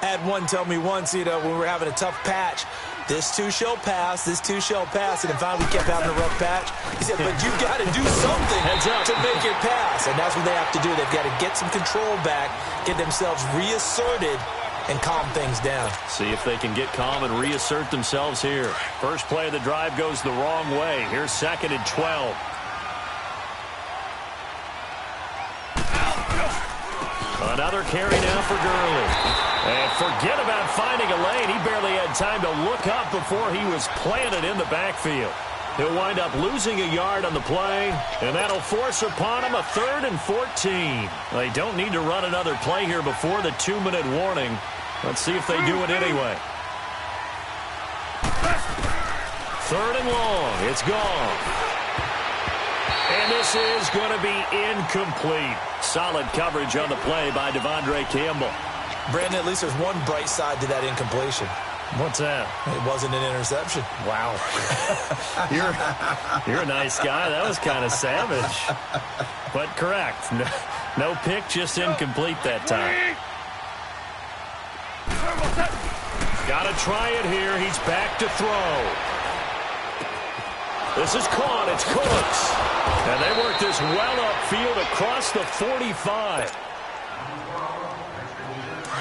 I had one tell me once, when we were having a tough patch, this too shall pass, this too shall pass. And finally we kept having a rough patch. He said, but you've got to do something to make it pass. And that's what they have to do. They've got to get some control back, get themselves reasserted, and calm things down. See if they can get calm and reassert themselves here. First play of the drive goes the wrong way. Here's 2nd and 12. Another carry now for Gurley. And forget about finding a lane. He barely had time to look up before he was planted in the backfield. He'll wind up losing a yard on the play, and that'll force upon him a 3rd and 14. They don't need to run another play here before the 2-minute warning. Let's see if they do it anyway. 3rd and long. It's gone. And this is going to be incomplete. Solid coverage on the play by Devondre Campbell. Brandon, at least there's one bright side to that incompletion. What's that? It wasn't an interception. Wow. You're a nice guy. That was kind of savage. But correct. No pick, just incomplete that time. Got to try it here. He's back to throw. This is caught. It's Cooks. And they work this well upfield across the 45.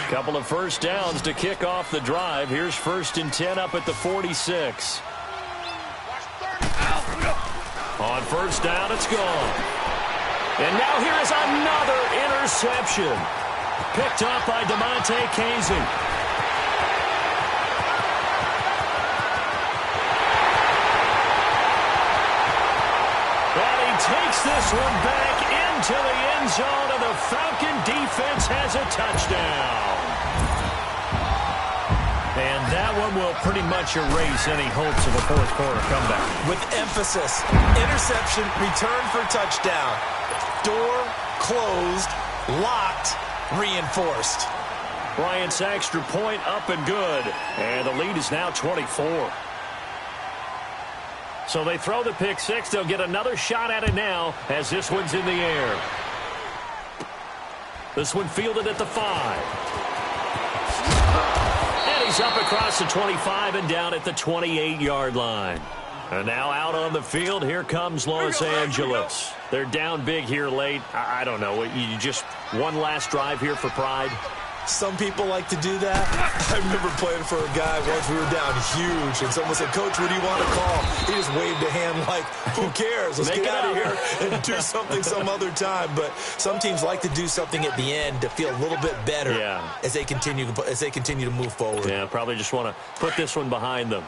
Couple of first downs to kick off the drive. Here's 1st and 10 up at the 46. On first down, it's gone. And now here is another interception. Picked up by DeMonte Casey. And he takes this one back into the end zone, and the Falcon defense has a touchdown. And that one will pretty much erase any hopes of a fourth-quarter comeback. With emphasis, interception, return for touchdown. Door closed, locked, reinforced. Bryant's extra point up and good. And the lead is now 24. So they throw the pick six. They'll get another shot at it now as this one's in the air. This one fielded at the 5. And he's up across the 25 and down at the 28-yard line. And now out on the field, here comes Los Angeles. They're down big here late. I don't know. You just one last drive here for pride? Some people like to do that. I remember playing for a guy once. We were down huge, and someone said, Coach, what do you want to call? He just waved a hand like, who cares? Let's get out of here and do something some other time. But some teams like to do something at the end to feel a little bit better as they continue to move forward. Yeah, probably just want to put this one behind them.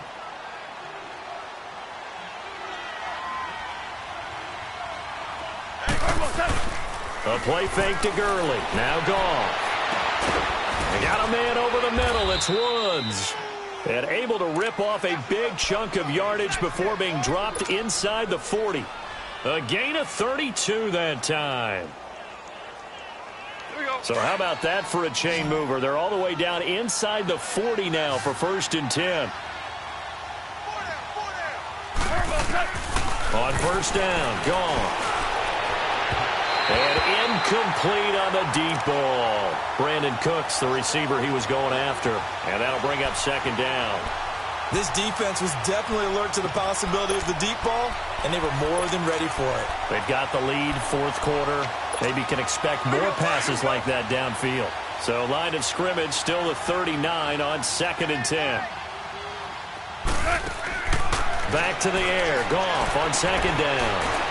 A play fake to Gurley. Now gone. They got a man over the middle. It's Woods. And able to rip off a big chunk of yardage before being dropped inside the 40. A gain of 32 that time. So how about that for a chain mover? They're all the way down inside the 40 now for 1st and 10. On first down, gone. And incomplete on the deep ball. Brandon Cooks, the receiver he was going after. And that'll bring up 2nd down. This defense was definitely alert to the possibility of the deep ball, and they were more than ready for it. They've got the lead, 4th quarter. Maybe can expect more passes like that downfield. So line of scrimmage still the 39 on 2nd and 10. Back to the air. Goff on 2nd down.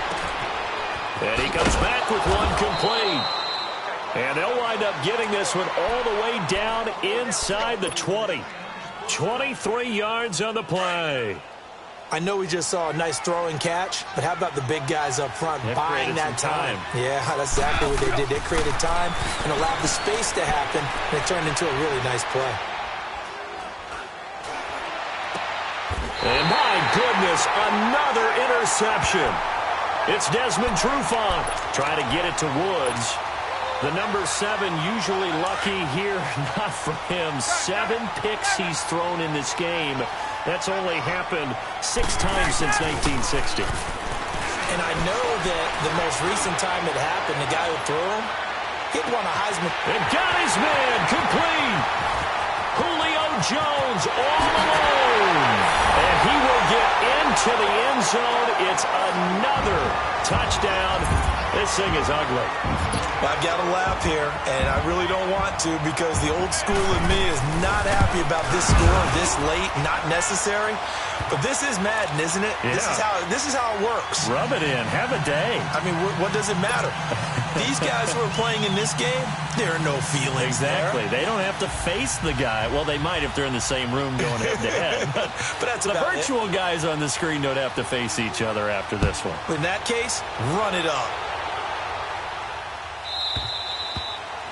And he comes back with one complete. And they'll wind up getting this one all the way down inside the 20. 23 yards on the play. I know we just saw a nice throwing catch, but how about the big guys up front buying that time? Yeah, that's exactly what they did. They created time and allowed the space to happen, and it turned into a really nice play. And my goodness, another interception. It's Desmond Trufant trying to get it to Woods. The number 7 usually lucky here, not for him. 7 picks he's thrown in this game. That's only happened 6 times since 1960. And I know that the most recent time it happened, the guy who threw him, he'd won a Heisman. And got his man complete. Julio Jones all alone. And he will get into the end zone. It's another touchdown. This thing is ugly. I've got to laugh here, and I really don't want to because the old school in me is not happy about this score this late, not necessary. But this is Madden, isn't it? Yeah. This is how it works. Rub it in. Have a day. I mean, what does it matter? These guys who are playing in this game, there are no feelings Exactly. there. They don't have to face the guy. Well, they might if they're in the same room going head-to-head. But that's the about virtual guys on the screen don't have to face each other after this one. In that case, run it up.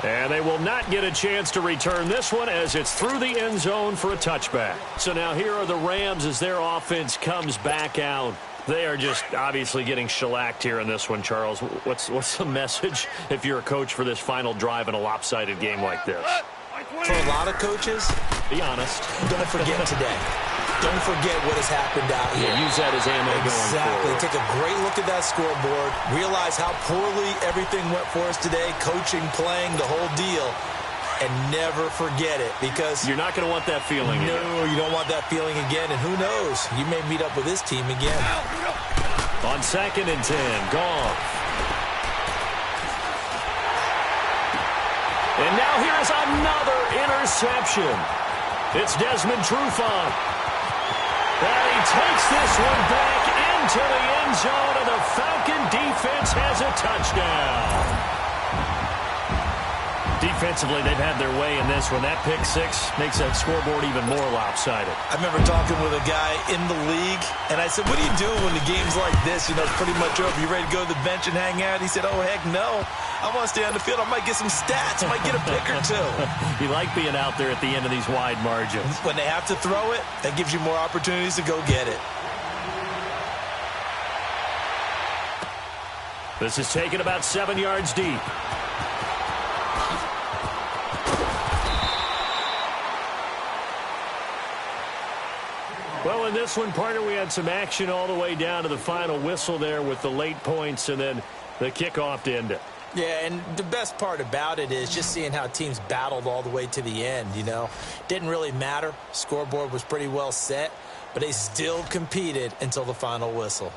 And they will not get a chance to return this one as it's through the end zone for a touchback. So now here are the Rams as their offense comes back out. They are just obviously getting shellacked here in this one, Charles. What's the message if you're a coach for this final drive in a lopsided game like this? For a lot of coaches, be honest. Don't forget today. Don't forget what has happened out here. Yeah, use that as ammo going forward. Take a great look at that scoreboard. Realize how poorly everything went for us today. Coaching, playing, the whole deal. And never forget it because you're not going to want that feeling again. No, you don't want that feeling again. And who knows? You may meet up with this team again. On 2nd and 10, Goff. And now here's another interception. It's Desmond Trufant. And he takes this one back into the end zone, and the Falcon defense has a touchdown. Defensively, they've had their way in this one. That pick 6 makes that scoreboard even more lopsided. I remember talking with a guy in the league, and I said, what do you do when the game's like this? You know, it's pretty much over. You ready to go to the bench and hang out? He said, oh, heck no. I want to stay on the field. I might get some stats. I might get a pick or two. You like being out there at the end of these wide margins. When they have to throw it, that gives you more opportunities to go get it. This is taken about 7 yards deep. Well, in this one, partner, we had some action all the way down to the final whistle there with the late points and then the kickoff to end it. Yeah, and the best part about it is just seeing how teams battled all the way to the end, you know. Didn't really matter. Scoreboard was pretty well set, but they still competed until the final whistle.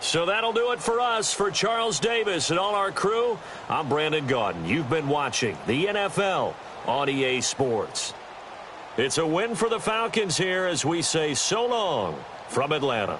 So that'll do it for us. For Charles Davis and all our crew, I'm Brandon Gaudin. You've been watching the NFL on EA Sports. It's a win for the Falcons here as we say so long from Atlanta.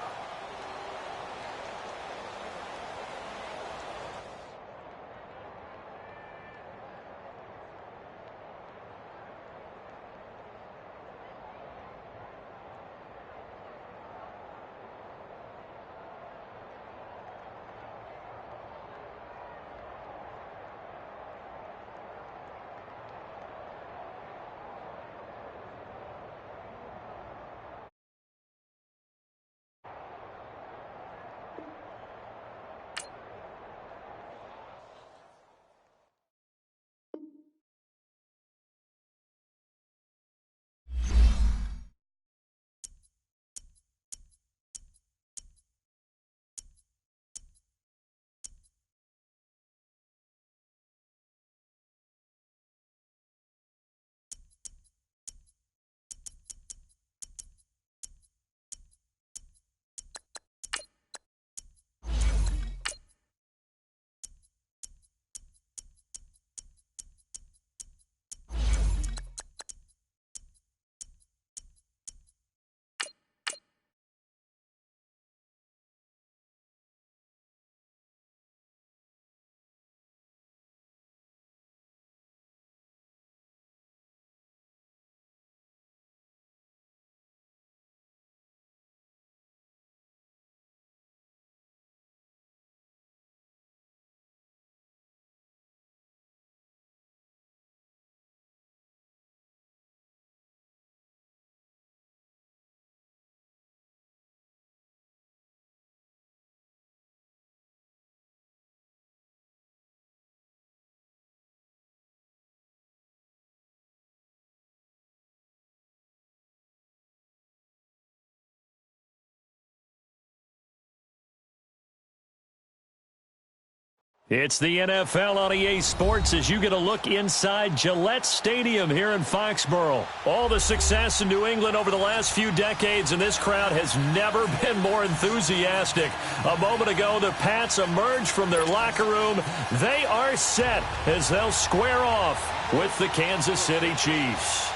It's the NFL on EA Sports as you get a look inside Gillette Stadium here in Foxborough. All the success in New England over the last few decades, and this crowd has never been more enthusiastic. A moment ago, the Pats emerged from their locker room. They are set as they'll square off with the Kansas City Chiefs.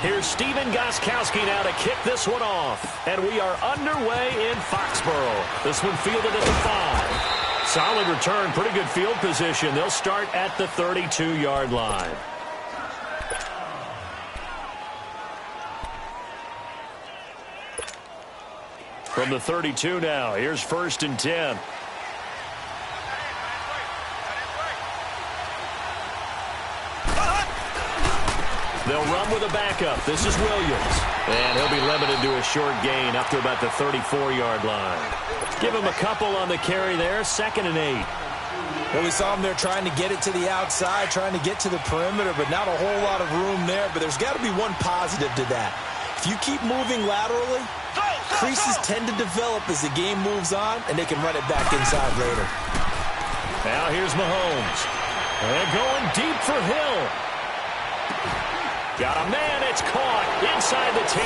Here's Steven Gostkowski now to kick this one off. And we are underway in Foxborough. This one fielded at the 5. Solid return, pretty good field position. They'll start at the 32-yard line. From the 32 now, here's 1st and 10. They'll run with a backup. This is Williams. And he'll be limited to a short gain up to about the 34-yard line. Give him a couple on the carry there. 2nd and 8. Well, we saw him there trying to get it to the outside, trying to get to the perimeter, but not a whole lot of room there. But there's got to be one positive to that. If you keep moving laterally, creases tend to develop as the game moves on, and they can run it back inside later. Now here's Mahomes. And going deep for Hill. Got a man, it's caught inside the 10.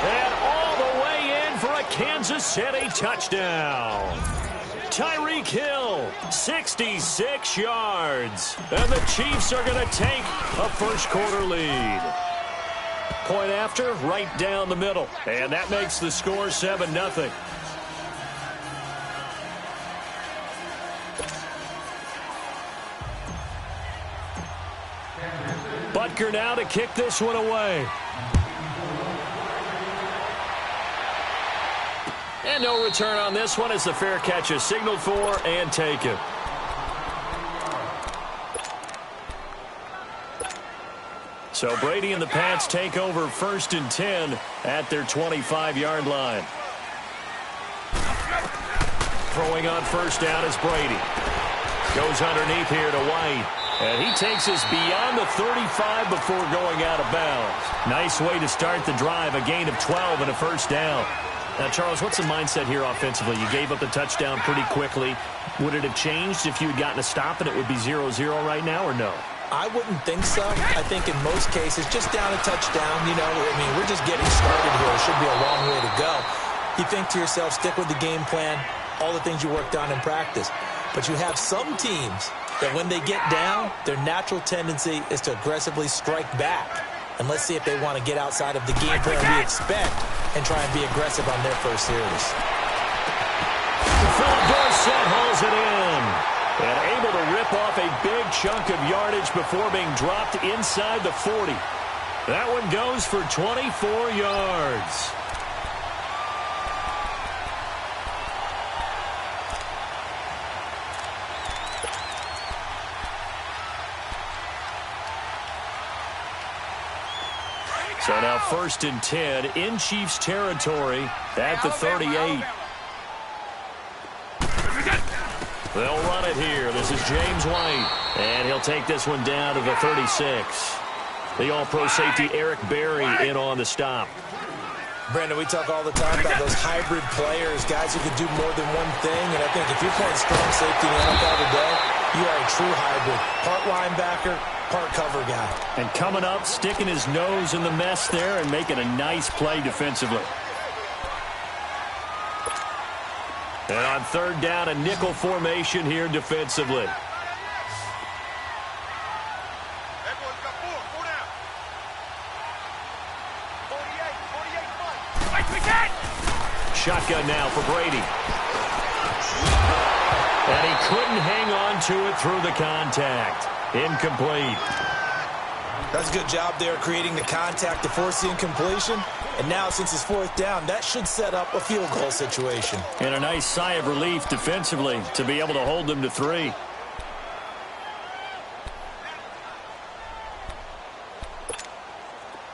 And all the way in for a Kansas City touchdown. Tyreek Hill, 66 yards. And the Chiefs are going to take a first-quarter lead. Point after, right down the middle. And that makes the score 7-0. Butker now to kick this one away. And no return on this one as the fair catch is signaled for and taken. So Brady and the Pats take over 1st and 10 at their 25-yard line. Throwing on 1st down is Brady. Goes underneath here to White. And he takes us beyond the 35 before going out of bounds. Nice way to start the drive. A gain of 12 and a 1st down. Now, Charles, what's the mindset here offensively? You gave up the touchdown pretty quickly. Would it have changed if you had gotten a stop and it would be 0-0 right now, or no? I wouldn't think so. I think in most cases, just down a touchdown, you know, I mean, we're just getting started here. It should be a long way to go. You think to yourself, stick with the game plan, all the things you worked on in practice. But you have some teams that when they get down, their natural tendency is to aggressively strike back. And let's see if they want to get outside of the game plan we expect and try and be aggressive on their first series. Philip Dorsett hauls it in. And able to rip off a big chunk of yardage before being dropped inside the 40. That one goes for 24 yards. So now 1st and 10 in Chiefs territory at the 38. They'll run it here. This is James White. And he'll take this one down to the 36. The all-pro safety Eric Berry in on the stop. Brandon, we talk all the time about those hybrid players, guys who can do more than one thing. And I think if you're playing strong safety in the NFL today, you are a true hybrid. Part linebacker, part cover guy. And coming up, sticking his nose in the mess there and making a nice play defensively. And on 3rd down, a nickel formation here defensively. Shotgun now for Brady. And he couldn't hang on to it through the contact. Incomplete. That's a good job there creating the contact to force the incompletion. And now since it's 4th down, that should set up a field goal situation. And a nice sigh of relief defensively to be able to hold them to 3.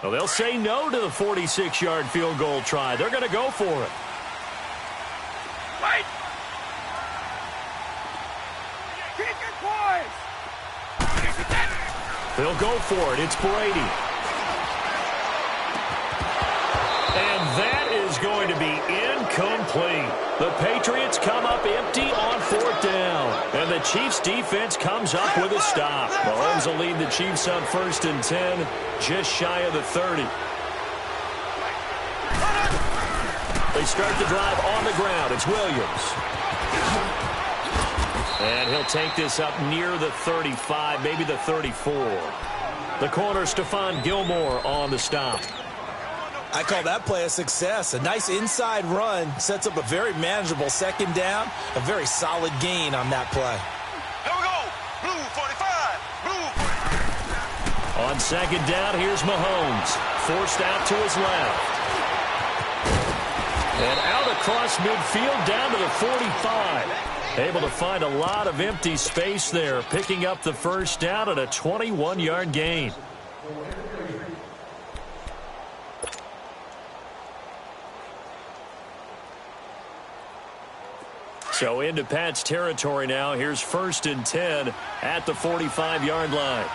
Well, they'll say no to the 46-yard field goal try. They're going to go for it. Wait! Kick it, boys! They'll go for it. It's Brady. And that is going to be incomplete. The Patriots come up empty on 4th down. And the Chiefs defense comes up with a stop. Mahomes will lead the Chiefs on 1st and 10, just shy of the 30. They start the drive on the ground. It's Williams. And he'll take this up near the 35, maybe the 34. The corner, Stephon Gilmore, on the stop. I call that play a success. A nice inside run sets up a very manageable 2nd down. A very solid gain on that play. Here we go. Blue 45. Blue 45. On 2nd down, here's Mahomes. Forced out to his left. And out across midfield down to the 45. Able to find a lot of empty space there, picking up the 1st down at a 21-yard gain. So into Pat's territory now. Here's 1st and 10 at the 45-yard line.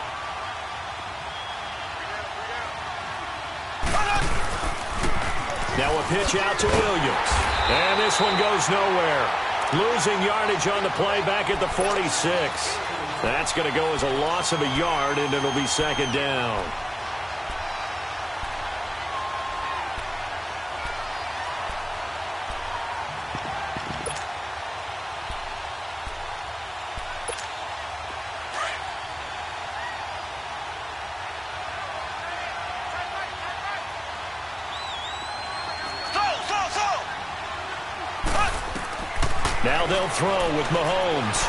Now a pitch out to Williams. And this one goes nowhere. Losing yardage on the play back at the 46. That's going to go as a loss of a yard, and it'll be 2nd down. Now they'll throw with Mahomes.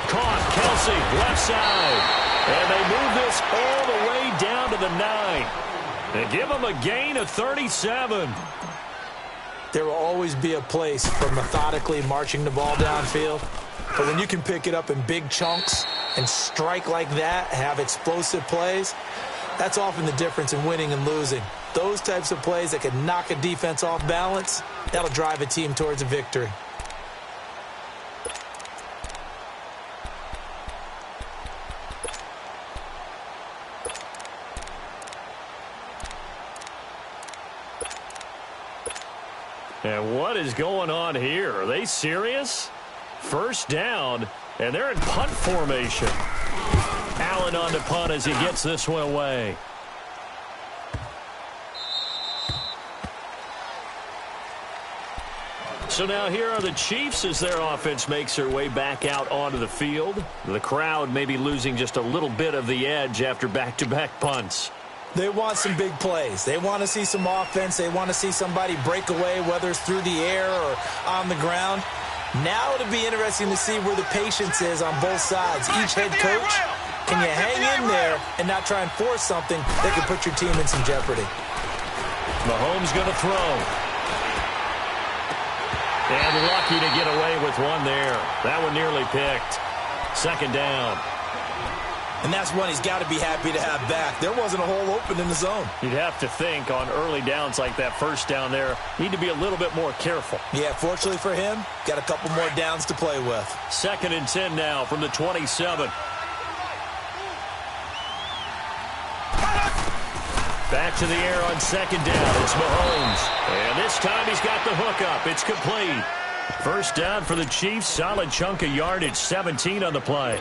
Caught, Kelsey, left side. And they move this all the way down to the 9. And give them a gain of 37. There will always be a place for methodically marching the ball downfield. But when you can pick it up in big chunks and strike like that, have explosive plays, that's often the difference in winning and losing. Those types of plays that can knock a defense off balance, that'll drive a team towards a victory. And what is going on here? Are they serious? 1st down, and they're in punt formation. Allen on the punt as he gets this one away. So now here are the Chiefs as their offense makes their way back out onto the field. The crowd may be losing just a little bit of the edge after back-to-back punts. They want some big plays. They want to see some offense. They want to see somebody break away, whether it's through the air or on the ground. Now it'll be interesting to see where the patience is on both sides. Each head coach, can you hang in there and not try and force something that could put your team in some jeopardy? Mahomes going to throw. And lucky to get away with one there. That one nearly picked. 2nd down. And that's one he's got to be happy to have back. There wasn't a hole open in the zone. You'd have to think on early downs like that 1st down there, need to be a little bit more careful. Yeah, fortunately for him, got a couple more downs to play with. 2nd and 10 now from the 27. Back to the air on 2nd down. It's Mahomes. And this time he's got the hook up. It's complete. 1st down for the Chiefs. Solid chunk of yardage. 17 on the play.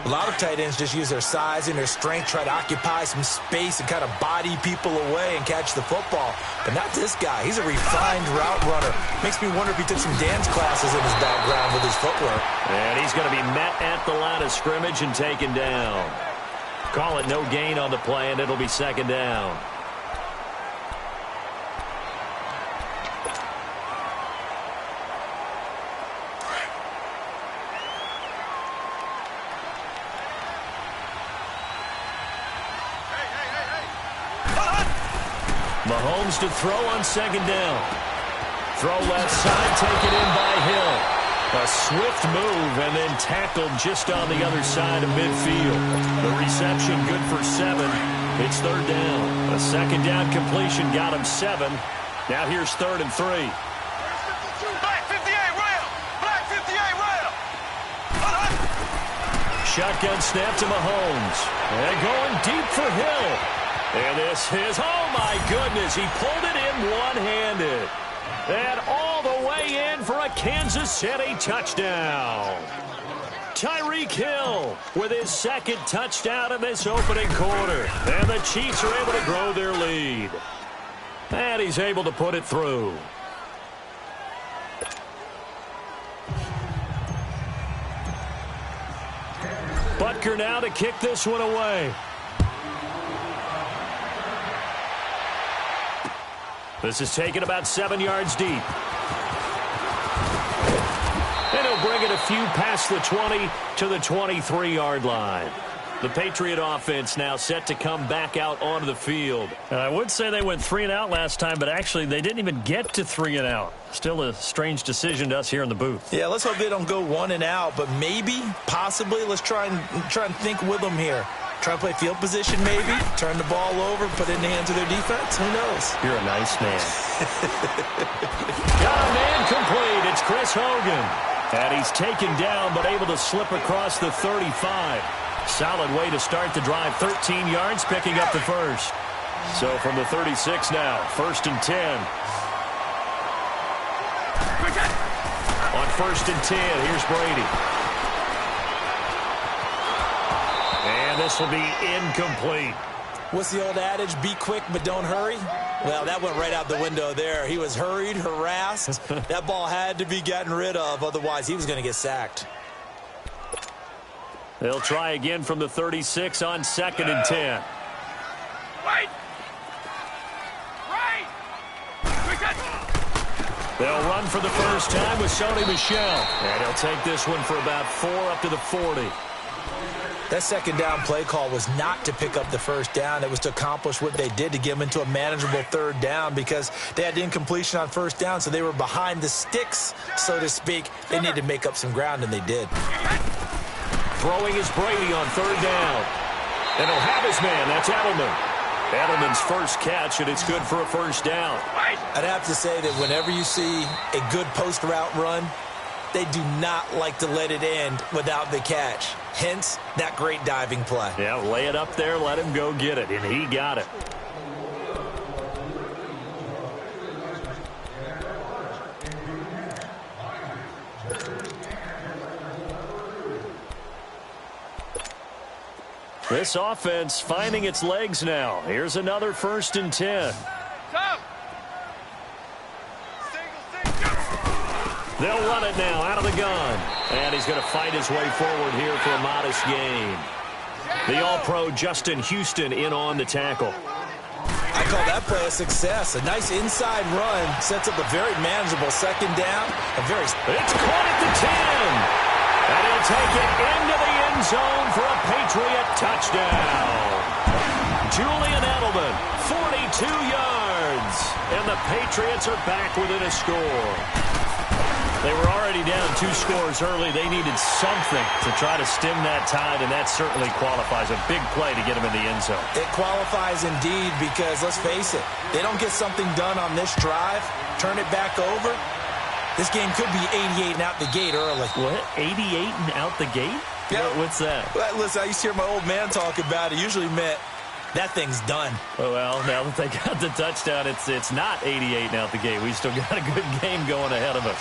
A lot of tight ends just use their size and their strength, try to occupy some space and kind of body people away and catch the football. But not this guy. He's a refined route runner. Makes me wonder if he took some dance classes in his background with his footwork. And he's going to be met at the line of scrimmage and taken down. Call it no gain on the play, and it'll be 2nd down. Mahomes to throw on 2nd down. Throw left side, taken in by Hill. A swift move and then tackled just on the other side of midfield. The reception good for 7. It's 3rd down. A 2nd down completion got him 7. Now here's 3rd and 3. Black 58 rail. Black 58 rail. Shotgun snap to Mahomes. And going deep for Hill. And this is, oh my goodness, he pulled it in one-handed. And all the way in for a Kansas City touchdown. Tyreek Hill with his second touchdown in this opening quarter. And the Chiefs are able to grow their lead. And he's able to put it through. Butker now to kick this one away. This is taken about 7 yards deep. And he'll bring it a few past the 20 to the 23-yard line. The Patriot offense now set to come back out onto the field. And I would say they went 3 and out last time, but actually they didn't even get to 3 and out. Still a strange decision to us here in the booth. Yeah, let's hope they don't go 1 and out, but maybe, possibly, let's try and think with them here. Try to play field position maybe, turn the ball over, put it in the hands of their defense. Who knows? You're a nice man. Got a man complete. It's Chris Hogan. And he's taken down but able to slip across the 35. Solid way to start the drive. 13 yards, picking up the first. So from the 36 now, 1st and 10. On 1st and 10, here's Brady. And this will be incomplete. What's the old adage? Be quick, but don't hurry. Well, that went right out the window there. He was hurried, harassed. That ball had to be gotten rid of. Otherwise, he was going to get sacked. They'll try again from the 36 on 2nd and 10. Right. They'll run for the first time with Sony Michel. And he'll take this one for about 4 up to the 40. That second down play call was not to pick up the first down. It was to accomplish what they did to get them into a manageable 3rd down because they had incompletion on 1st down, so they were behind the sticks, so to speak. They needed to make up some ground, and they did. Throwing is Brady on 3rd down. And he'll have his man. That's Edelman. Edelman's first catch, and it's good for a 1st down. I'd have to say that whenever you see a good post route run, they do not like to let it end without the catch. Hence, that great diving play. Yeah, lay it up there, let him go get it, and he got it. This offense finding its legs now. Here's another 1st and 10. They'll run it now out of the gun. And he's going to fight his way forward here for a modest gain. The All-Pro Justin Houston in on the tackle. I call that play a success. A nice inside run sets up a very manageable 2nd down. It's caught at the 10. And he'll take it into the end zone for a Patriot touchdown. Julian Edelman, 42 yards. And the Patriots are back within a score. They were already down 2 scores early. They needed something to try to stem that tide, and that certainly qualifies. A big play to get them in the end zone. It qualifies indeed because, let's face it, they don't get something done on this drive, turn it back over, this game could be 88 and out the gate early. What? 88 and out the gate? Yeah. What's that? Well, listen, I used to hear my old man talk about it. Usually meant that thing's done. Well, now that they got the touchdown, it's not 88 and out the gate. We still got a good game going ahead of us.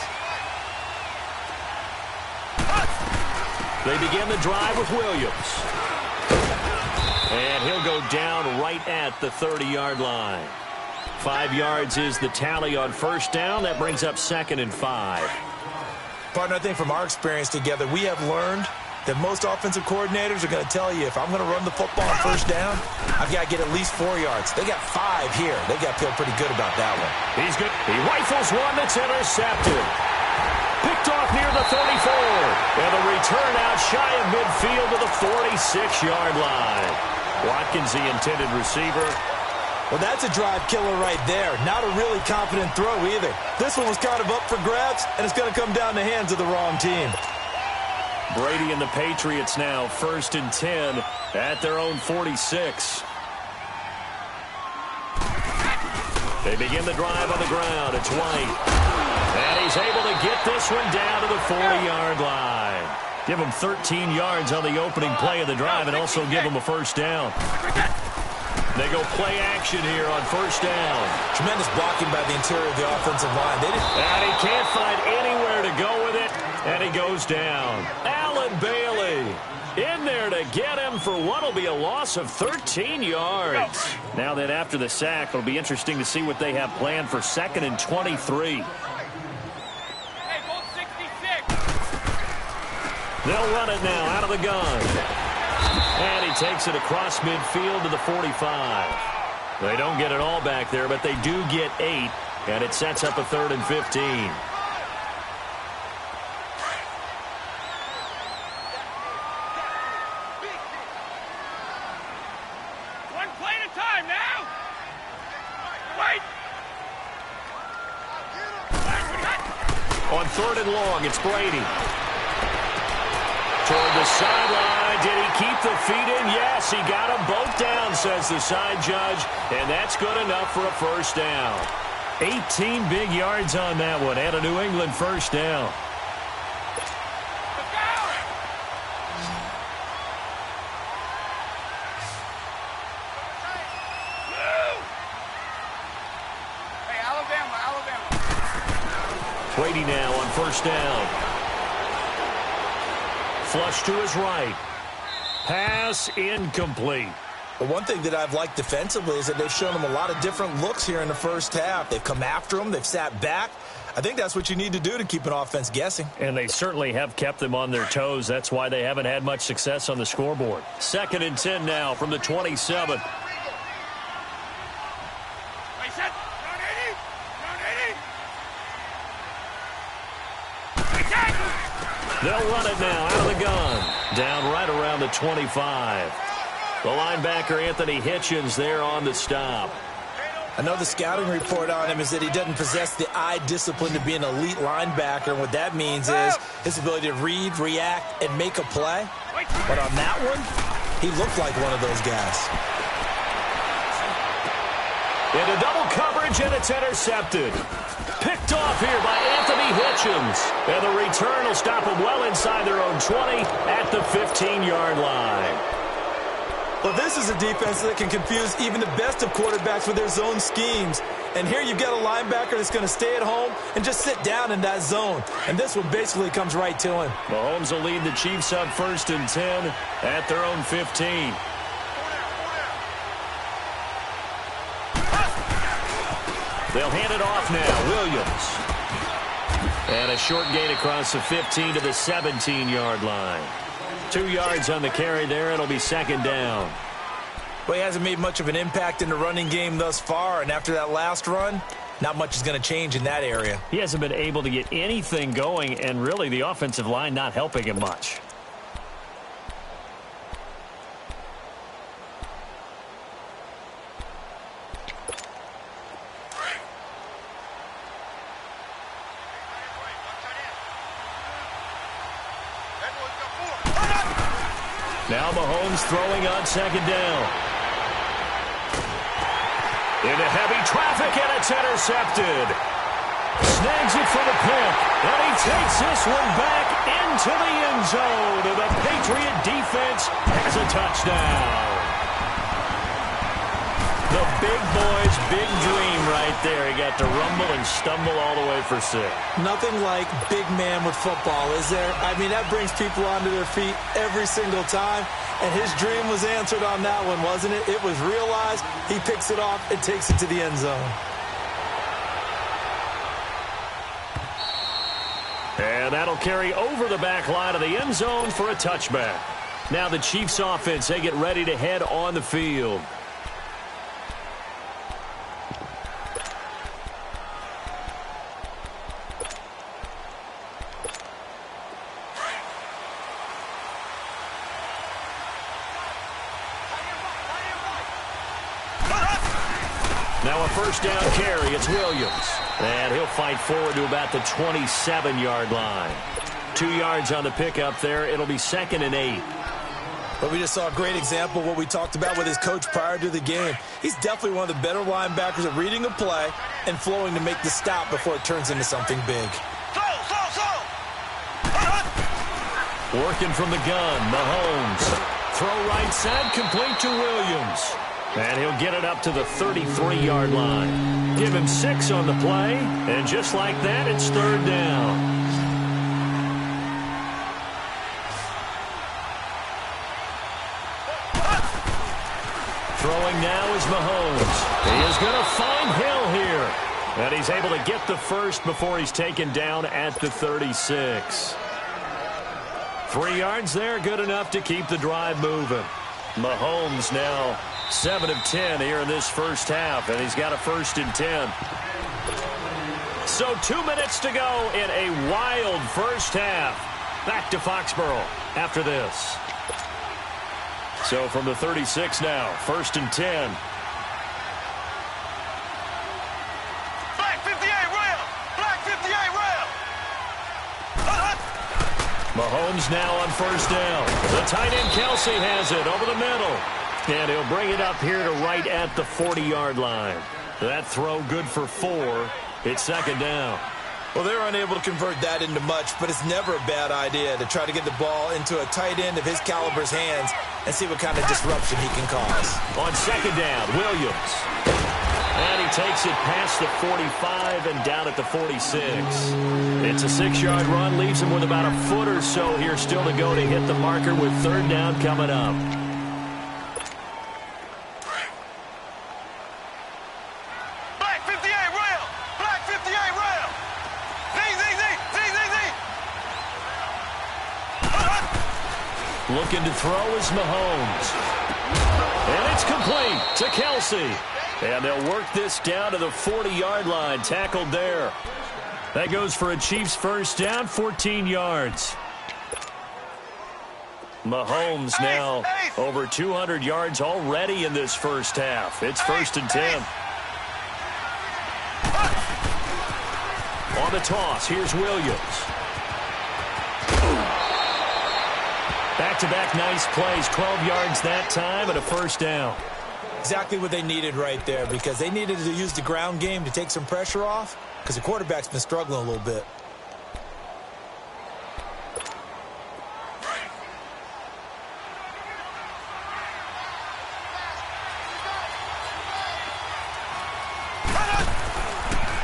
They begin the drive with Williams. And he'll go down right at the 30-yard line. 5 yards is the tally on 1st down. That brings up 2nd and 5. Partner, I think from our experience together, we have learned that most offensive coordinators are going to tell you, if I'm going to run the football on 1st down, I've got to get at least 4 yards. They got 5 here. They got to feel pretty good about that one. He's good. He rifles one that's intercepted. Picked off near the 34. And the return out shy of midfield to the 46-yard line. Watkins, the intended receiver. Well, that's a drive killer right there. Not a really confident throw either. This one was kind of up for grabs, and it's going to come down the hands of the wrong team. Brady and the Patriots now 1st and 10 at their own 46. They begin the drive on the ground. It's White. And he's able to get this one down to the 40-yard line. Give him 13 yards on the opening play of the drive and also give him a 1st down. They go play action here on first down. Tremendous blocking by the interior of the offensive line. And he can't find anywhere to go with it, and he goes down. Allen Bailey in there to get him for what will be a loss of 13 yards. Now that after the sack, it'll be interesting to see what they have planned for 2nd and 23. They'll run it now out of the gun. And he takes it across midfield to the 45. They don't get it all back there, but they do get 8, and it sets up a 3rd and 15. One play at a time now. Wait. On 3rd and long, it's Brady. Toward the sideline. Did he keep the feet in? Yes, he got them both down, says the side judge. And that's good enough for a first down. 18 big yards on that one, and a New England first down. Hey, Alabama. Brady now on first down. Flush to his right. Pass incomplete. The one thing that I've liked defensively is that they've shown them a lot of different looks here in the first half. They've come after them. They've sat back. I think that's what you need to do to keep an offense guessing. And they certainly have kept them on their toes. That's why they haven't had much success on the scoreboard. 2nd and 10 now from the 27. They'll run it now out of the gun. Down right around the 25. The linebacker, Anthony Hitchens, there on the stop. I know the scouting report on him is that he doesn't possess the eye discipline to be an elite linebacker. And what that means is his ability to read, react, and make a play. But on that one, he looked like one of those guys. Into double coverage, and it's intercepted. Picked off here by Anthony Hitchens. And the return will stop them well inside their own 20 at the 15-yard line. Well, this is a defense that can confuse even the best of quarterbacks with their zone schemes. And here you've got a linebacker that's going to stay at home and just sit down in that zone. And this one basically comes right to him. Mahomes will lead the Chiefs up 1st and 10 at their own 15. They'll hand it off now. Williams. And a short gain across the 15 to the 17-yard line. 2 yards on the carry there. It'll be 2nd down. Well, he hasn't made much of an impact in the running game thus far. And after that last run, not much is going to change in that area. He hasn't been able to get anything going, and really the offensive line not helping him much. Now Mahomes throwing on 2nd down. Into heavy traffic, and it's intercepted. Snags it for the pick, and he takes this one back into the end zone. And the Patriot defense has a touchdown. The big boy's big dream right there. He got to rumble and stumble all the way for 6. Nothing like big man with football, is there? I mean, that brings people onto their feet every single time. And his dream was answered on that one, wasn't it? It was realized. He picks it off and takes it to the end zone. And that'll carry over the back line of the end zone for a touchback. Now the Chiefs offense, they get ready to head on the field. Now a first down carry. It's Williams. And he'll fight forward to about the 27-yard line. 2 yards on the pickup there. It'll be 2nd and 8. But we just saw a great example of what we talked about with his coach prior to the game. He's definitely one of the better linebackers at reading a play and flowing to make the stop before it turns into something big. Working from the gun, Mahomes. Throw right side, complete to Williams. And he'll get it up to the 33-yard line. Give him 6 on the play, and just like that, it's third down. Throwing now is Mahomes. He is going to find Hill here. And he's able to get the first before he's taken down at the 36. 3 yards there, good enough to keep the drive moving. Mahomes now 7 of 10 here in this first half, and he's got a 1st and 10. So 2 minutes to go in a wild first half. Back to Foxborough after this. So from the 36 now, 1st and 10. Black 58 rail! Black 58 rail! Mahomes now on 1st down. The tight end Kelsey has it over the middle. And he'll bring it up here to right at the 40-yard line. That throw good for 4. It's 2nd down. Well, they're unable to convert that into much, but it's never a bad idea to try to get the ball into a tight end of his caliber's hands and see what kind of disruption he can cause. On 2nd down, Williams. And he takes it past the 45 and down at the 46. It's a 6-yard run, leaves him with about a foot or so here still to go to hit the marker with 3rd down coming up. Black 58 rail! Black 58 rail! Looking to throw is Mahomes. And it's complete to Kelsey. And they'll work this down to the 40-yard line, tackled there. That goes for a Chiefs 1st down, 14 yards. Mahomes now over 200 yards already in this first half. It's 1st and 10. On the toss, here's Williams. Back-to-back nice plays, 12 yards that time and a 1st down. Exactly what they needed right there, because they needed to use the ground game to take some pressure off, because the quarterback's been struggling a little bit.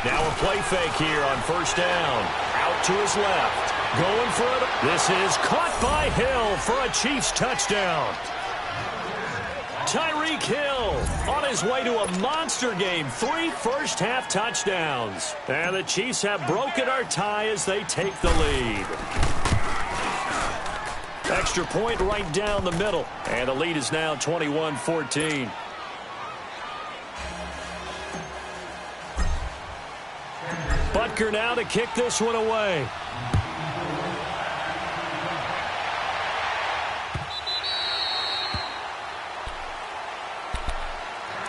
Now a play fake here on 1st down. Out to his left. Going for it. This is caught by Hill for a Chiefs touchdown. Tyreek Hill on his way to a monster game. 3 first-half touchdowns. And the Chiefs have broken our tie as they take the lead. Extra point right down the middle. And the lead is now 21-14. Butker now to kick this one away.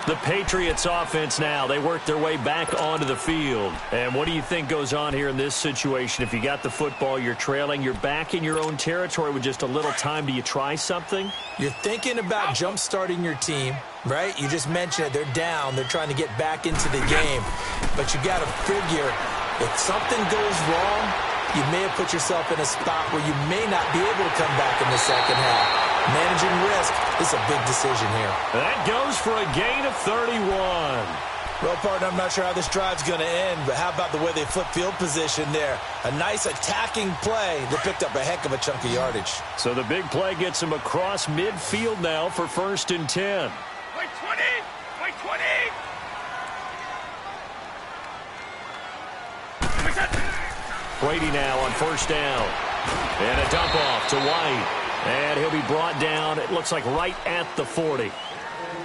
The Patriots offense now, they work their way back onto the field. And what do you think goes on here in this situation? If you got the football, you're trailing, you're back in your own territory with just a little time. Do you try something? You're thinking about jump-starting your team, right? You just mentioned it. They're down. They're trying to get back into the game. But you got to figure, if something goes wrong, you may have put yourself in a spot where you may not be able to come back in the second half. Managing risk is a big decision here. That goes for a gain of 31. Well, partner, I'm not sure how this drive's going to end, but how about the way they flip field position there? A nice attacking play that picked up a heck of a chunk of yardage. So the big play gets him across midfield now for 1st and 10. Wait 20! Wait 20! Brady now on 1st down. And a dump off to White. And he'll be brought down, it looks like right at the 40.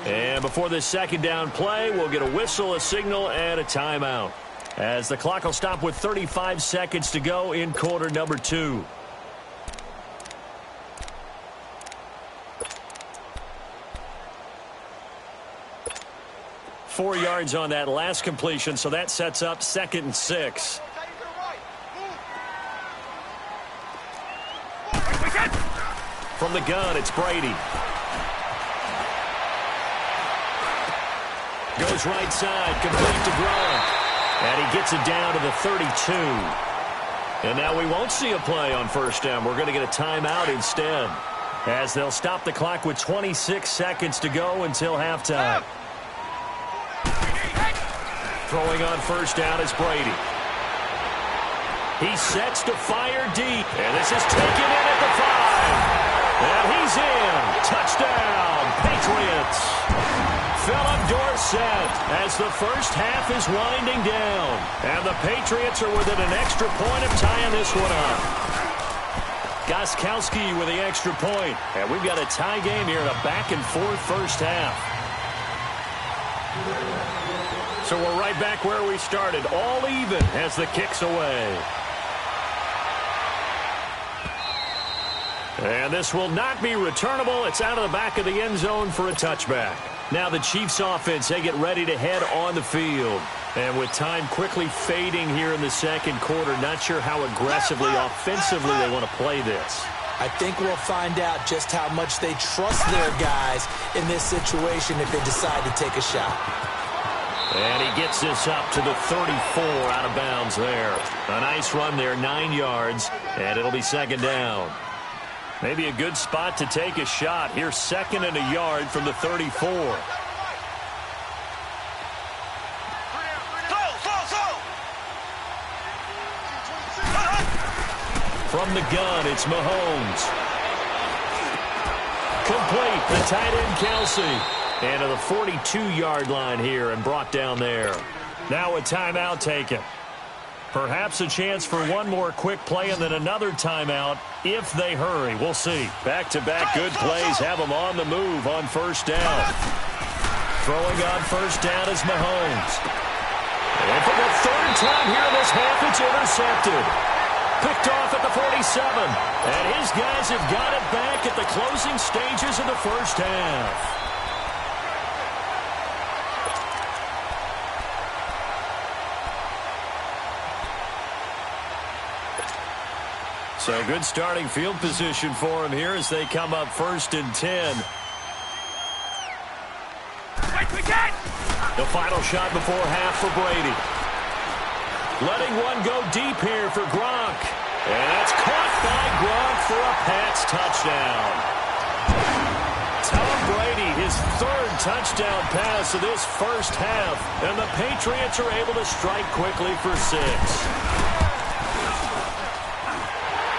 And before this 2nd down play, we'll get a whistle, a signal, and a timeout. As the clock will stop with 35 seconds to go in quarter number 2. Four yards on that last completion, so that sets up 2nd and 6. From the gun, it's Brady. Goes right side, complete to Gronk. And he gets it down to the 32. And now we won't see a play on 1st down. We're going to get a timeout instead. as they'll stop the clock with 26 seconds to go until halftime. Throwing on first down is Brady. He sets to fire deep, and this is taken in at the 5. And he's in. Touchdown, Patriots. Philip Dorsett as the first half is winding down. And the Patriots are within an extra point of tying this one up. Gostkowski with the extra point. And we've got a tie game here in a back-and-forth first half. So we're right back where we started, all even as the kick's away. And this will not be returnable. It's out of the back of the end zone for a touchback. Now the Chiefs offense, they get ready to head on the field. And with time quickly fading here in the second quarter, not sure how aggressively, offensively they want to play this. I think we'll find out just how much they trust their guys in this situation if they decide to take a shot. And he gets this up to the 34 out of bounds there. A nice run there, 9 yards, and it'll be second down. Maybe a good spot to take a shot. Here's second and a yard from the 34. From the gun, it's Mahomes. Complete, the tight end Kelsey. And to the 42-yard line here and brought down there. Now a timeout taken. Perhaps a chance for one more quick play and then another timeout if they hurry. We'll see. Back-to-back good plays have them on the move on first down. Throwing on first down is Mahomes. And for the third time here in this half, it's intercepted. Picked off at the 47. And his guys have got it back at the closing stages of the first half. So good starting field position for him here as they come up 1st and 10. The final shot before half for Brady. Letting one go deep here for Gronk. And that's caught by Gronk for a Pats touchdown. Tom Brady, his 3rd touchdown pass of this first half. And the Patriots are able to strike quickly for 6.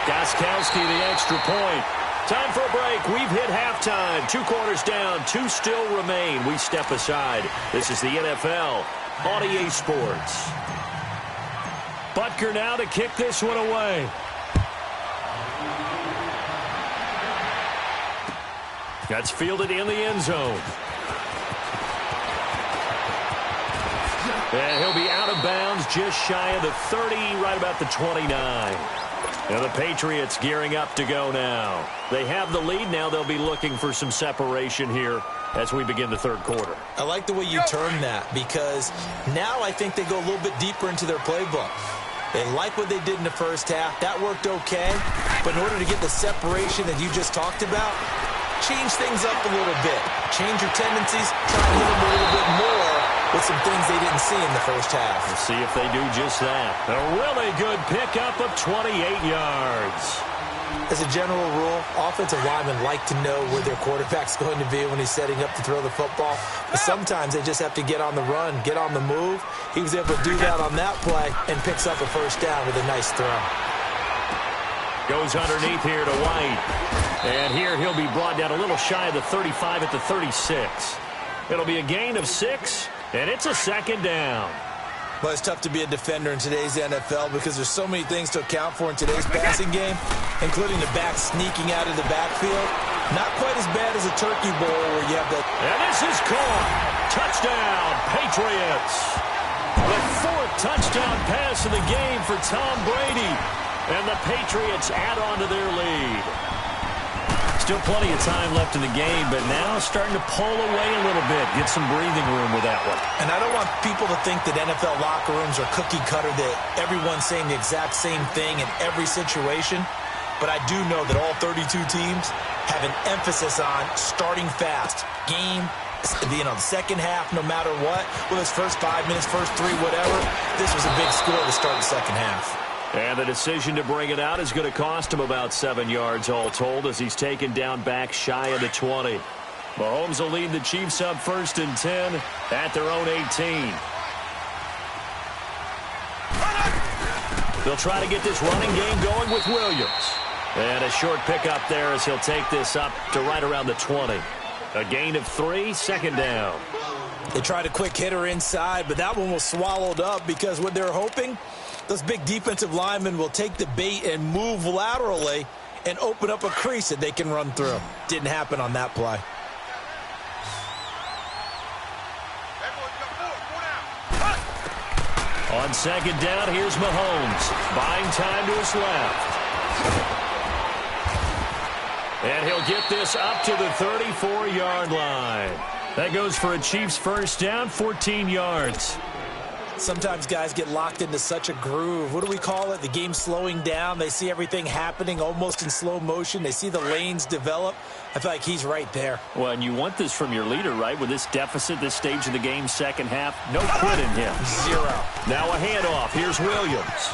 Gostkowski, the extra point. Time for a break. We've hit halftime. 2 quarters down. 2 still remain. We step aside. This is the NFL on EA Sports. Butker now to kick this one away. That's fielded in the end zone. And he'll be out of bounds just shy of the 30, right about the 29. Now the Patriots gearing up to go now. They have the lead. Now they'll be looking for some separation here as we begin the third quarter. I like the way you term that because now I think they go a little bit deeper into their playbook. They like what they did in the first half. That worked okay. But in order to get the separation that you just talked about, change things up a little bit. Change your tendencies. Try to hit them a little bit more with some things they didn't see in the first half. We'll see if they do just that. A really good pickup of 28 yards. As a general rule, offensive linemen like to know where their quarterback's going to be when he's setting up to throw the football. But sometimes they just have to get on the run, get on the move. He was able to do that on that play and picks up a first down with a nice throw. Goes underneath here to White. And here he'll be brought down a little shy of the 35 at the 36. It'll be a gain of 6, and it's a second down. Well, it's tough to be a defender in today's NFL because there's so many things to account for in today's passing game, including the back sneaking out of the backfield. Not quite as bad as a turkey bowl where you have that. And this is caught. Touchdown, Patriots. The 4th touchdown pass of the game for Tom Brady. And the Patriots add on to their lead. Still plenty of time left in the game, but now starting to pull away a little bit. Get some breathing room with that one. And I don't want people to think that NFL locker rooms are cookie cutter, that everyone's saying the exact same thing in every situation. But I do know that all 32 teams have an emphasis on starting fast. Game, the second half, no matter what. Well, it's first 5 minutes, first 3, whatever. This was a big score to start the second half. And the decision to bring it out is going to cost him about 7 yards all told as he's taken down back shy of the 20. Mahomes will lead the Chiefs up 1st and 10 at their own 18. They'll try to get this running game going with Williams. And a short pickup there as he'll take this up to right around the 20. A gain of 3, 2nd down. They tried a quick hitter inside, but that one was swallowed up because what they're hoping, those big defensive linemen will take the bait and move laterally and open up a crease that they can run through. Didn't happen on that play. On 2nd down, here's Mahomes. Buying time to his left. And he'll get this up to the 34-yard line. That goes for a Chiefs 1st down, 14 yards. Sometimes guys get locked into such a groove. What do we call it? The game slowing down. They see everything happening almost in slow motion. They see the lanes develop. I feel like he's right there. Well, and you want this from your leader, right? With this deficit, this stage of the game, 2nd half, no quit in him. 0. Now a handoff. Here's Williams.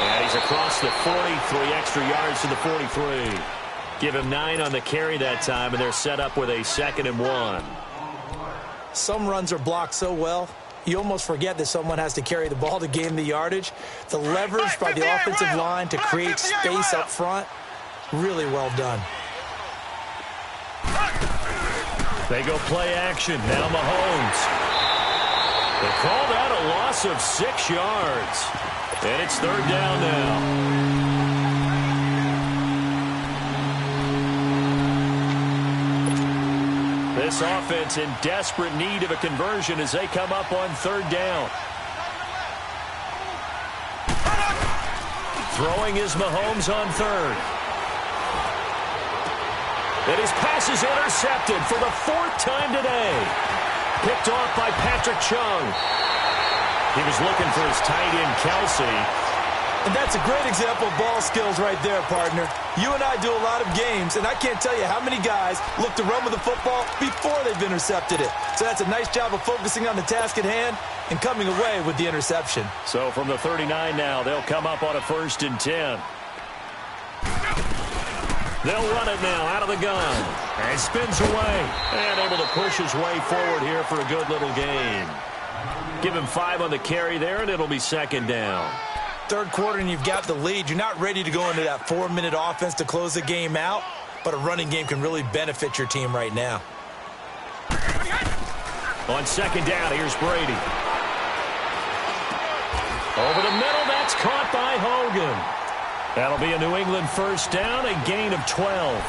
And he's across the 40, 3 extra yards to the 43. Give him 9 on the carry that time, and they're set up with a 2nd and 1. Some runs are blocked so well, you almost forget that someone has to carry the ball to gain the yardage. The leverage by the offensive line to create space up front, really well done. They go play action. Now Mahomes. They call that a loss of 6 yards. And it's 3rd down now. This offense in desperate need of a conversion as they come up on 3rd down. Throwing is Mahomes on 3rd. And his pass is intercepted for the 4th time today. Picked off by Patrick Chung. He was looking for his tight end, Kelsey. And that's a great example of ball skills right there, partner. You and I do a lot of games, and I can't tell you how many guys look to run with the football before they've intercepted it. So that's a nice job of focusing on the task at hand and coming away with the interception. So from the 39 now, they'll come up on a 1st and 10. They'll run it now out of the gun. And spins away. And able to push his way forward here for a good little gain. Give him 5 on the carry there, and it'll be 2nd down. 3rd quarter and you've got the lead. You're not ready to go into that 4-minute offense to close the game out, but a running game can really benefit your team right now. On 2nd down, here's Brady. Over the middle, that's caught by Hogan. That'll be a New England 1st down, a gain of 12.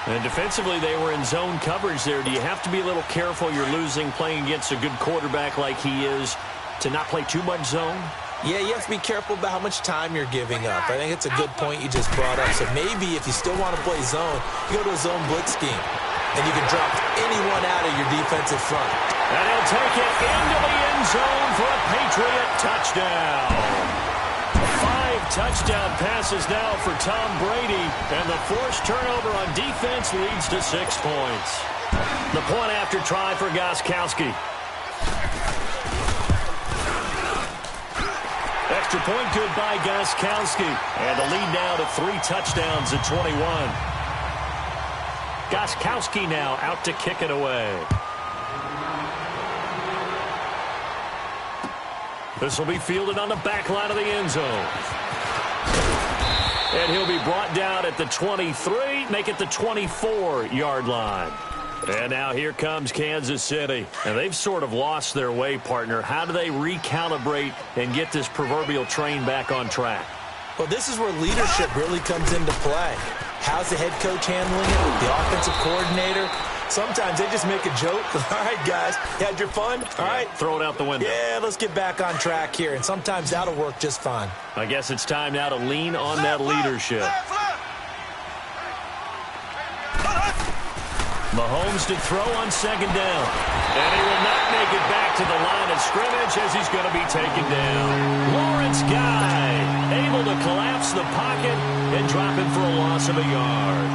And defensively, they were in zone coverage there. Do you have to be a little careful? You're losing playing against a good quarterback like he is to not play too much zone? Yeah, you have to be careful about how much time you're giving up. I think it's a good point you just brought up. So maybe if you still want to play zone, you go to a zone blitz scheme, and you can drop anyone out of your defensive front. And he'll take it into the end zone for a Patriot touchdown. 5 touchdown passes now for Tom Brady, and the forced turnover on defense leads to 6 points. The point after try for Gostkowski. Extra point good by Gostkowski. And the lead now to 3 touchdowns at 21. Gostkowski now out to kick it away. This will be fielded on the back line of the end zone. And he'll be brought down at the 23, make it the 24-yard line. And now here comes Kansas City. And they've sort of lost their way, partner. How do they recalibrate and get this proverbial train back on track? Well, this is where leadership really comes into play. How's the head coach handling it? The offensive coordinator? Sometimes they just make a joke. All right, guys, you had your fun? All right. Throw it out the window. Yeah, let's get back on track here. And sometimes that'll work just fine. I guess it's time now to lean on that leadership. Mahomes to throw on 2nd down. And he will not make it back to the line of scrimmage as he's going to be taken down. Lawrence Guy able to collapse the pocket and drop him for a loss of a yard.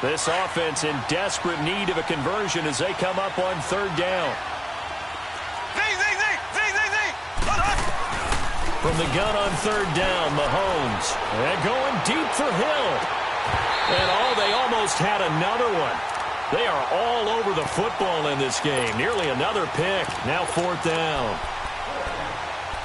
This offense in desperate need of a conversion as they come up on 3rd down. Zing, zing, zing, zing, zing, From the gun on third down, Mahomes. And going deep for Hill. And they almost had another one. They are all over the football in this game. Nearly another pick. Now fourth down.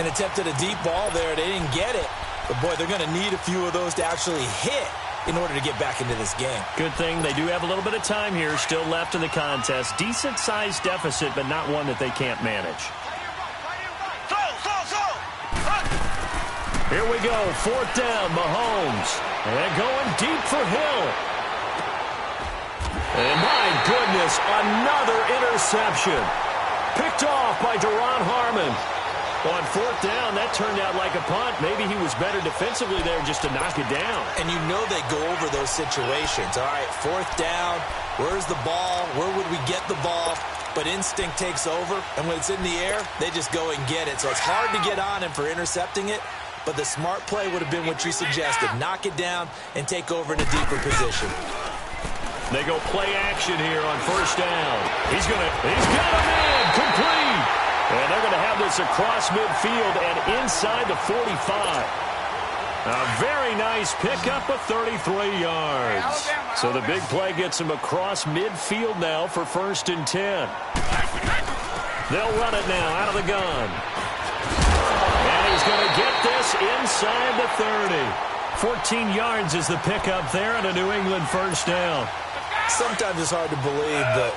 An attempt at a deep ball there. They didn't get it. But, boy, they're going to need a few of those to actually hit in order to get back into this game. Good thing they do have a little bit of time here still left in the contest. Decent-sized deficit, but not one that they can't manage. Here we go. Fourth down, Mahomes. And going deep for Hill. And my goodness, another interception. Picked off by Duron Harmon. On fourth down, that turned out like a punt. Maybe he was better defensively there just to knock it down. And you know they go over those situations. All right, fourth down, where's the ball? Where would we get the ball? But instinct takes over, and when it's in the air, they just go and get it. So it's hard to get on him for intercepting it, but the smart play would have been what you suggested. Knock it down and take over in a deeper position. They go play action here on first down. He's got him in, complete. And they're going to have this across midfield and inside the 45. A very nice pickup of 33 yards. So the big play gets him across midfield now for first and 10. They'll run it now out of the gun. And he's going to get this inside the 30. 14 yards is the pickup there and a New England first down. Sometimes it's hard to believe, but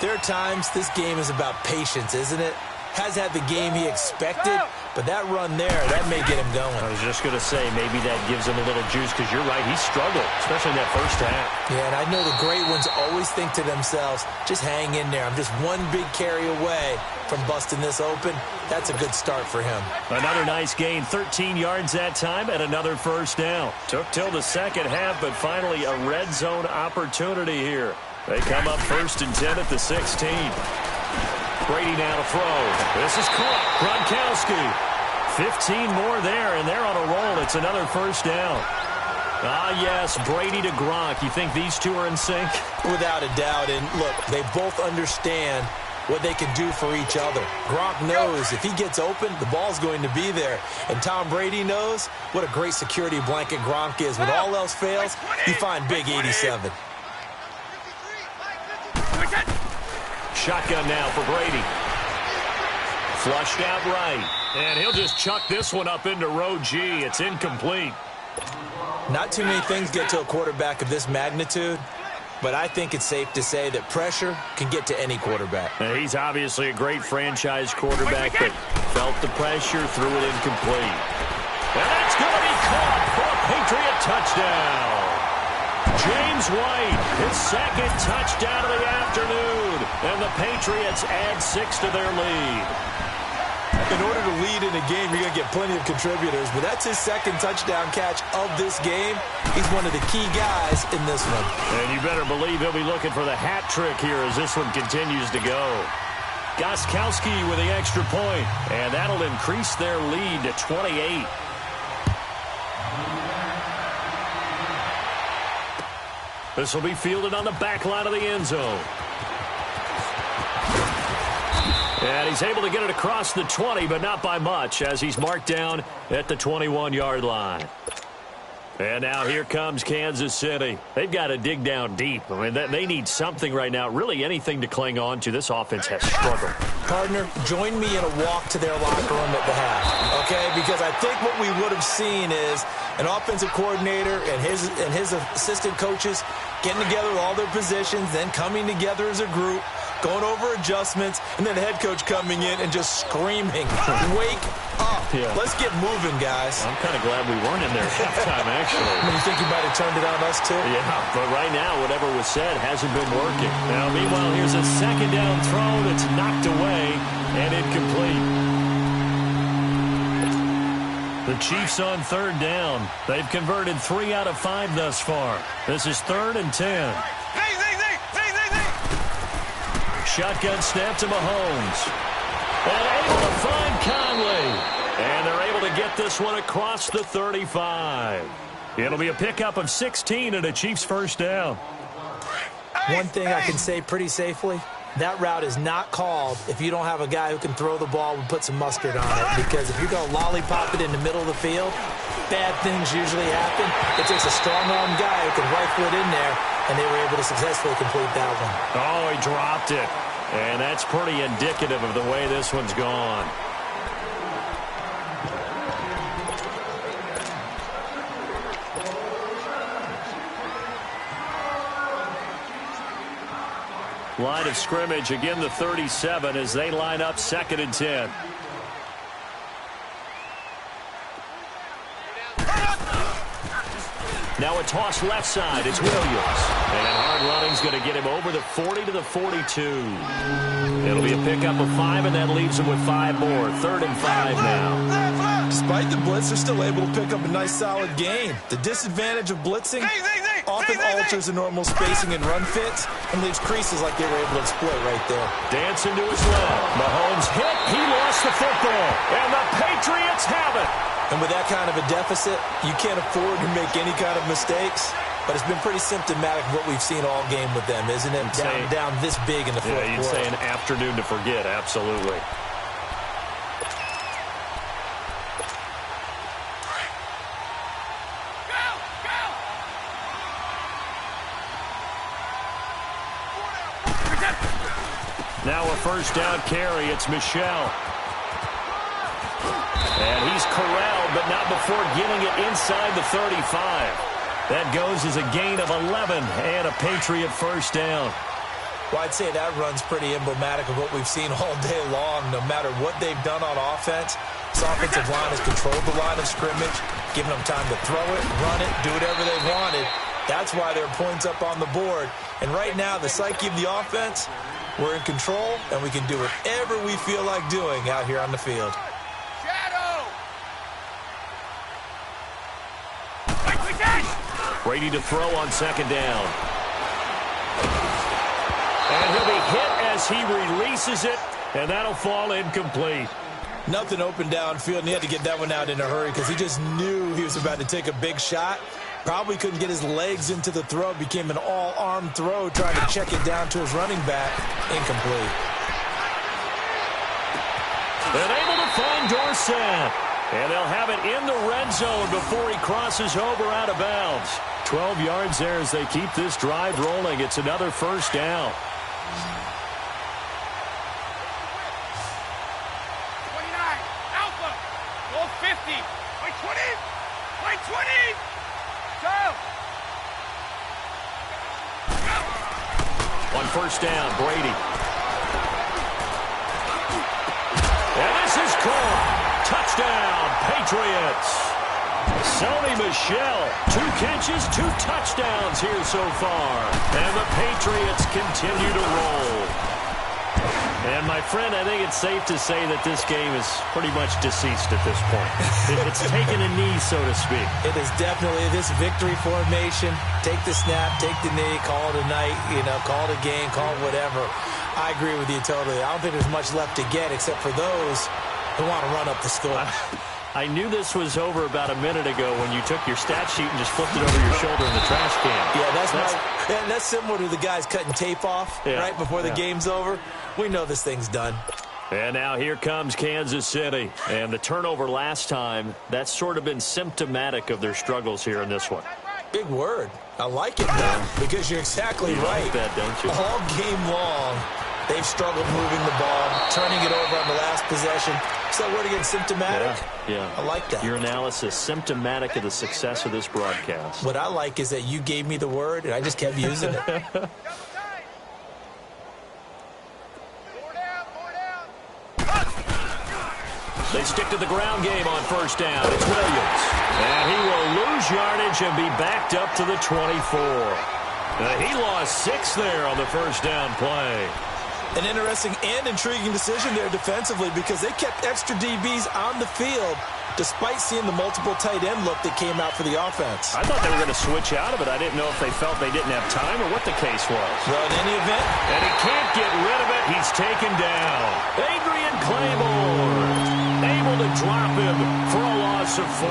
there are times this game is about patience, isn't it? Has had the game he expected, but that run there, that may get him going. I was just going to say, maybe that gives him a little juice, because you're right, he struggled, especially in that first half. Yeah, and I know the great ones always think to themselves, just hang in there. I'm just one big carry away from busting this open. That's a good start for him. Another nice gain, 13 yards that time, and another first down. Took till the second half, but finally a red zone opportunity here. They come up first and 10 at the 16. Brady now to throw. This is caught. Gronkowski. 15 more there, and they're on a roll. It's another first down. Ah, yes, Brady to Gronk. You think these two are in sync? Without a doubt. And, look, they both understand what they can do for each other. Gronk knows if he gets open, the ball's going to be there. And Tom Brady knows what a great security blanket Gronk is. When all else fails, you find big 87. Shotgun now for Brady. Flushed out right. And he'll just chuck this one up into row G. It's incomplete. Not too many things get to a quarterback of this magnitude, but I think it's safe to say that pressure can get to any quarterback. Now, he's obviously a great franchise quarterback, but felt the pressure, threw it incomplete. And that's going to be caught for a Patriot touchdown. James White, his second touchdown of the afternoon, and the Patriots add 6 to their lead. In order to lead in a game, you're going to get plenty of contributors, but that's his second touchdown catch of this game. He's one of the key guys in this one. And you better believe he'll be looking for the hat trick here as this one continues to go. Gostkowski with the extra point, and that'll increase their lead to 28. This will be fielded on the back line of the end zone. And he's able to get it across the 20, but not by much, as he's marked down at the 21-yard line. And now here comes Kansas City. They've got to dig down deep. I mean, they need something right now, really anything to cling on to. This offense has struggled. Partner, join me in a walk to their locker room at the half, okay? Because I think what we would have seen is an offensive coordinator and his assistant coaches getting together with all their positions, then coming together as a group, going over adjustments, and then the head coach coming in and just screaming, wake up. Yeah. Let's get moving, guys. I'm kind of glad we weren't in there at halftime, actually. You think you might have turned it on us, too? Yeah, but right now, whatever was said hasn't been working. Now, meanwhile, here's a second down throw that's knocked away and incomplete. The Chiefs on third down. They've converted 3 out of 5 thus far. This is 3rd and 10. Shotgun snap to Mahomes. And able to find Conley. And they're able to get this one across the 35. It'll be a pickup of 16 and a Chiefs first down. One thing I can say pretty safely, that route is not called if you don't have a guy who can throw the ball and put some mustard on it. Because if you're going to lollipop it in the middle of the field, bad things usually happen. It takes a strong-arm guy who can rifle it in there, and they were able to successfully complete that one. Oh, he dropped it. And that's pretty indicative of the way this one's gone. Line of scrimmage, again the 37 as they line up 2nd and 10. Now a toss left side. It's Williams. And hard running's going to get him over the 40 to the 42. It'll be a pickup of 5, and that leaves him with 5 more. 3rd and 5 now. Despite the blitz, they're still able to pick up a nice, solid gain. The disadvantage of blitzing often alters the normal spacing and run fits and leaves creases like they were able to exploit right there. Dancing to his left. Mahomes hit. He lost the football. And the Patriots have it. And with that kind of a deficit, you can't afford to make any kind of mistakes. But it's been pretty symptomatic of what we've seen all game with them, isn't it? Down this big in the fourth quarter. You'd say an afternoon to forget, absolutely. Now a first down carry. It's Michel. And he's corralled, but not before getting it inside the 35. That goes as a gain of 11 and a Patriot first down. Well, I'd say that run's pretty emblematic of what we've seen all day long. No matter what they've done on offense, this offensive line has controlled the line of scrimmage, given them time to throw it, run it, do whatever they wanted. That's why there are points up on the board. And right now, the psyche of the offense, we're in control, and we can do whatever we feel like doing out here on the field. Brady to throw on 2nd down. And he'll be hit as he releases it, and that'll fall incomplete. Nothing open downfield, and he had to get that one out in a hurry because he just knew he was about to take a big shot. Probably couldn't get his legs into the throw. Became an all-arm throw, trying to check it down to his running back. Incomplete. And able to find Dorsett. And they'll have it in the red zone before he crosses over out of bounds. 12 yards there as they keep this drive rolling. It's another first down. 29, Alpha, goal 50, play 20, play 20, go! On first down, Brady. And this is caught. Touchdown, Patriots. Sony Michel, 2 catches, 2 touchdowns here so far. And the Patriots continue to roll. And, my friend, I think it's safe to say that this game is pretty much deceased at this point. It's taken a knee, so to speak. It is definitely this victory formation. Take the snap, take the knee, call it a night, call it a game, call it whatever. I agree with you totally. I don't think there's much left to get except for those who want to run up the score. I knew this was over about a minute ago when you took your stat sheet and just flipped it over your shoulder in the trash can. Yeah, that's similar to the guys cutting tape off right before the game's over. We know this thing's done. And now here comes Kansas City. And the turnover last time, that's sort of been symptomatic of their struggles here in this one. Big word. I like it, though, because you're exactly right. Like that, don't you? All game long, they've struggled moving the ball, turning it over on the last possession. Is that word again, symptomatic? Yeah. I like that. Your analysis, symptomatic of the success of this broadcast. What I like is that you gave me the word, and I just kept using it. They stick to the ground game on first down. It's Williams. And he will lose yardage and be backed up to the 24. He lost 6 there on the first down play. An interesting and intriguing decision there defensively because they kept extra DBs on the field despite seeing the multiple tight end look that came out for the offense. I thought they were going to switch out of it. I didn't know if they felt they didn't have time or what the case was. Well, in any event. And he can't get rid of it. He's taken down. Adrian Claymore able to drop him for a loss of 4.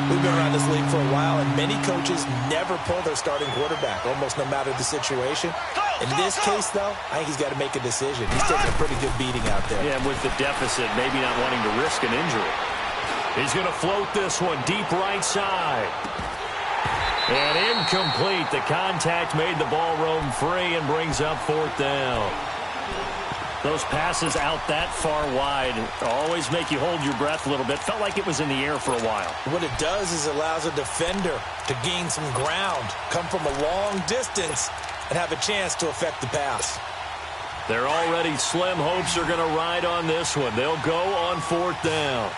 We've been around this league for a while, and many coaches never pull their starting quarterback, almost no matter the situation. In this case, though, I think he's got to make a decision. He's taking a pretty good beating out there. Yeah, with the deficit, maybe not wanting to risk an injury. He's going to float this one deep right side. And incomplete. The contact made the ball roam free and brings up 4th down. Those passes out that far wide always make you hold your breath a little bit. Felt like it was in the air for a while. What it does is it allows a defender to gain some ground, come from a long distance, and have a chance to affect the pass. Their already slim hopes are going to ride on this one. They'll go on 4th down.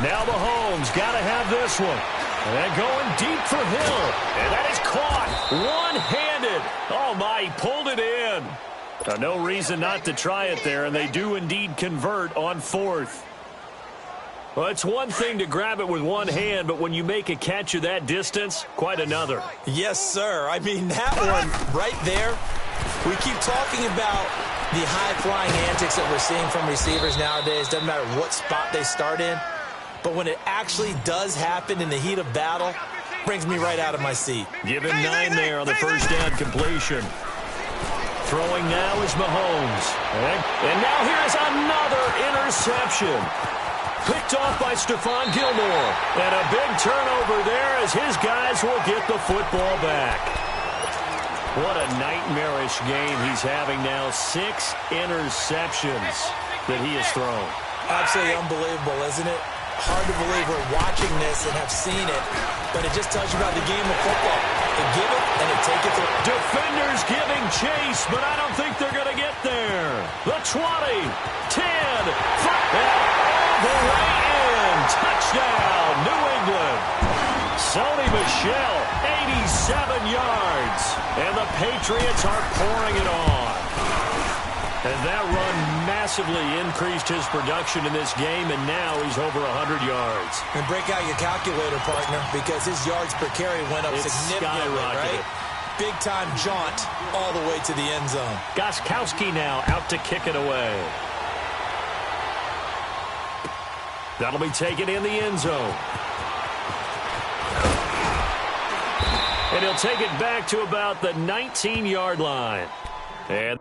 Now Mahomes got to have this one. And going deep for Hill. And that is caught one-handed. Oh, my, he pulled it in. No reason not to try it there, and they do indeed convert on 4th. Well, it's one thing to grab it with one hand, but when you make a catch of that distance, quite another. Yes, sir. I mean, that one right there, we keep talking about the high-flying antics that we're seeing from receivers nowadays. Doesn't matter what spot they start in. But when it actually does happen in the heat of battle, brings me right out of my seat. Give him 9 there on the first down completion. Throwing now is Mahomes. And now here's another interception. Picked off by Stephon Gilmore. And a big turnover there as his guys will get the football back. What a nightmarish game he's having now. 6 interceptions that he has thrown. Absolutely unbelievable, isn't it? Hard to believe we're watching this and have seen it, but it just tells you about the game of football. They give it and they take it through. Defenders giving chase, but I don't think they're going to get there. The 20, 10, 5, and all the way in. Touchdown, New England. Sony Michel, 87 yards, and the Patriots are pouring it on. And that run massively increased his production in this game, and now he's over 100 yards. And break out your calculator, partner, because his yards per carry went up significantly, right? Big-time jaunt all the way to the end zone. Gostkowski now out to kick it away. That'll be taken in the end zone. And he'll take it back to about the 19-yard line. And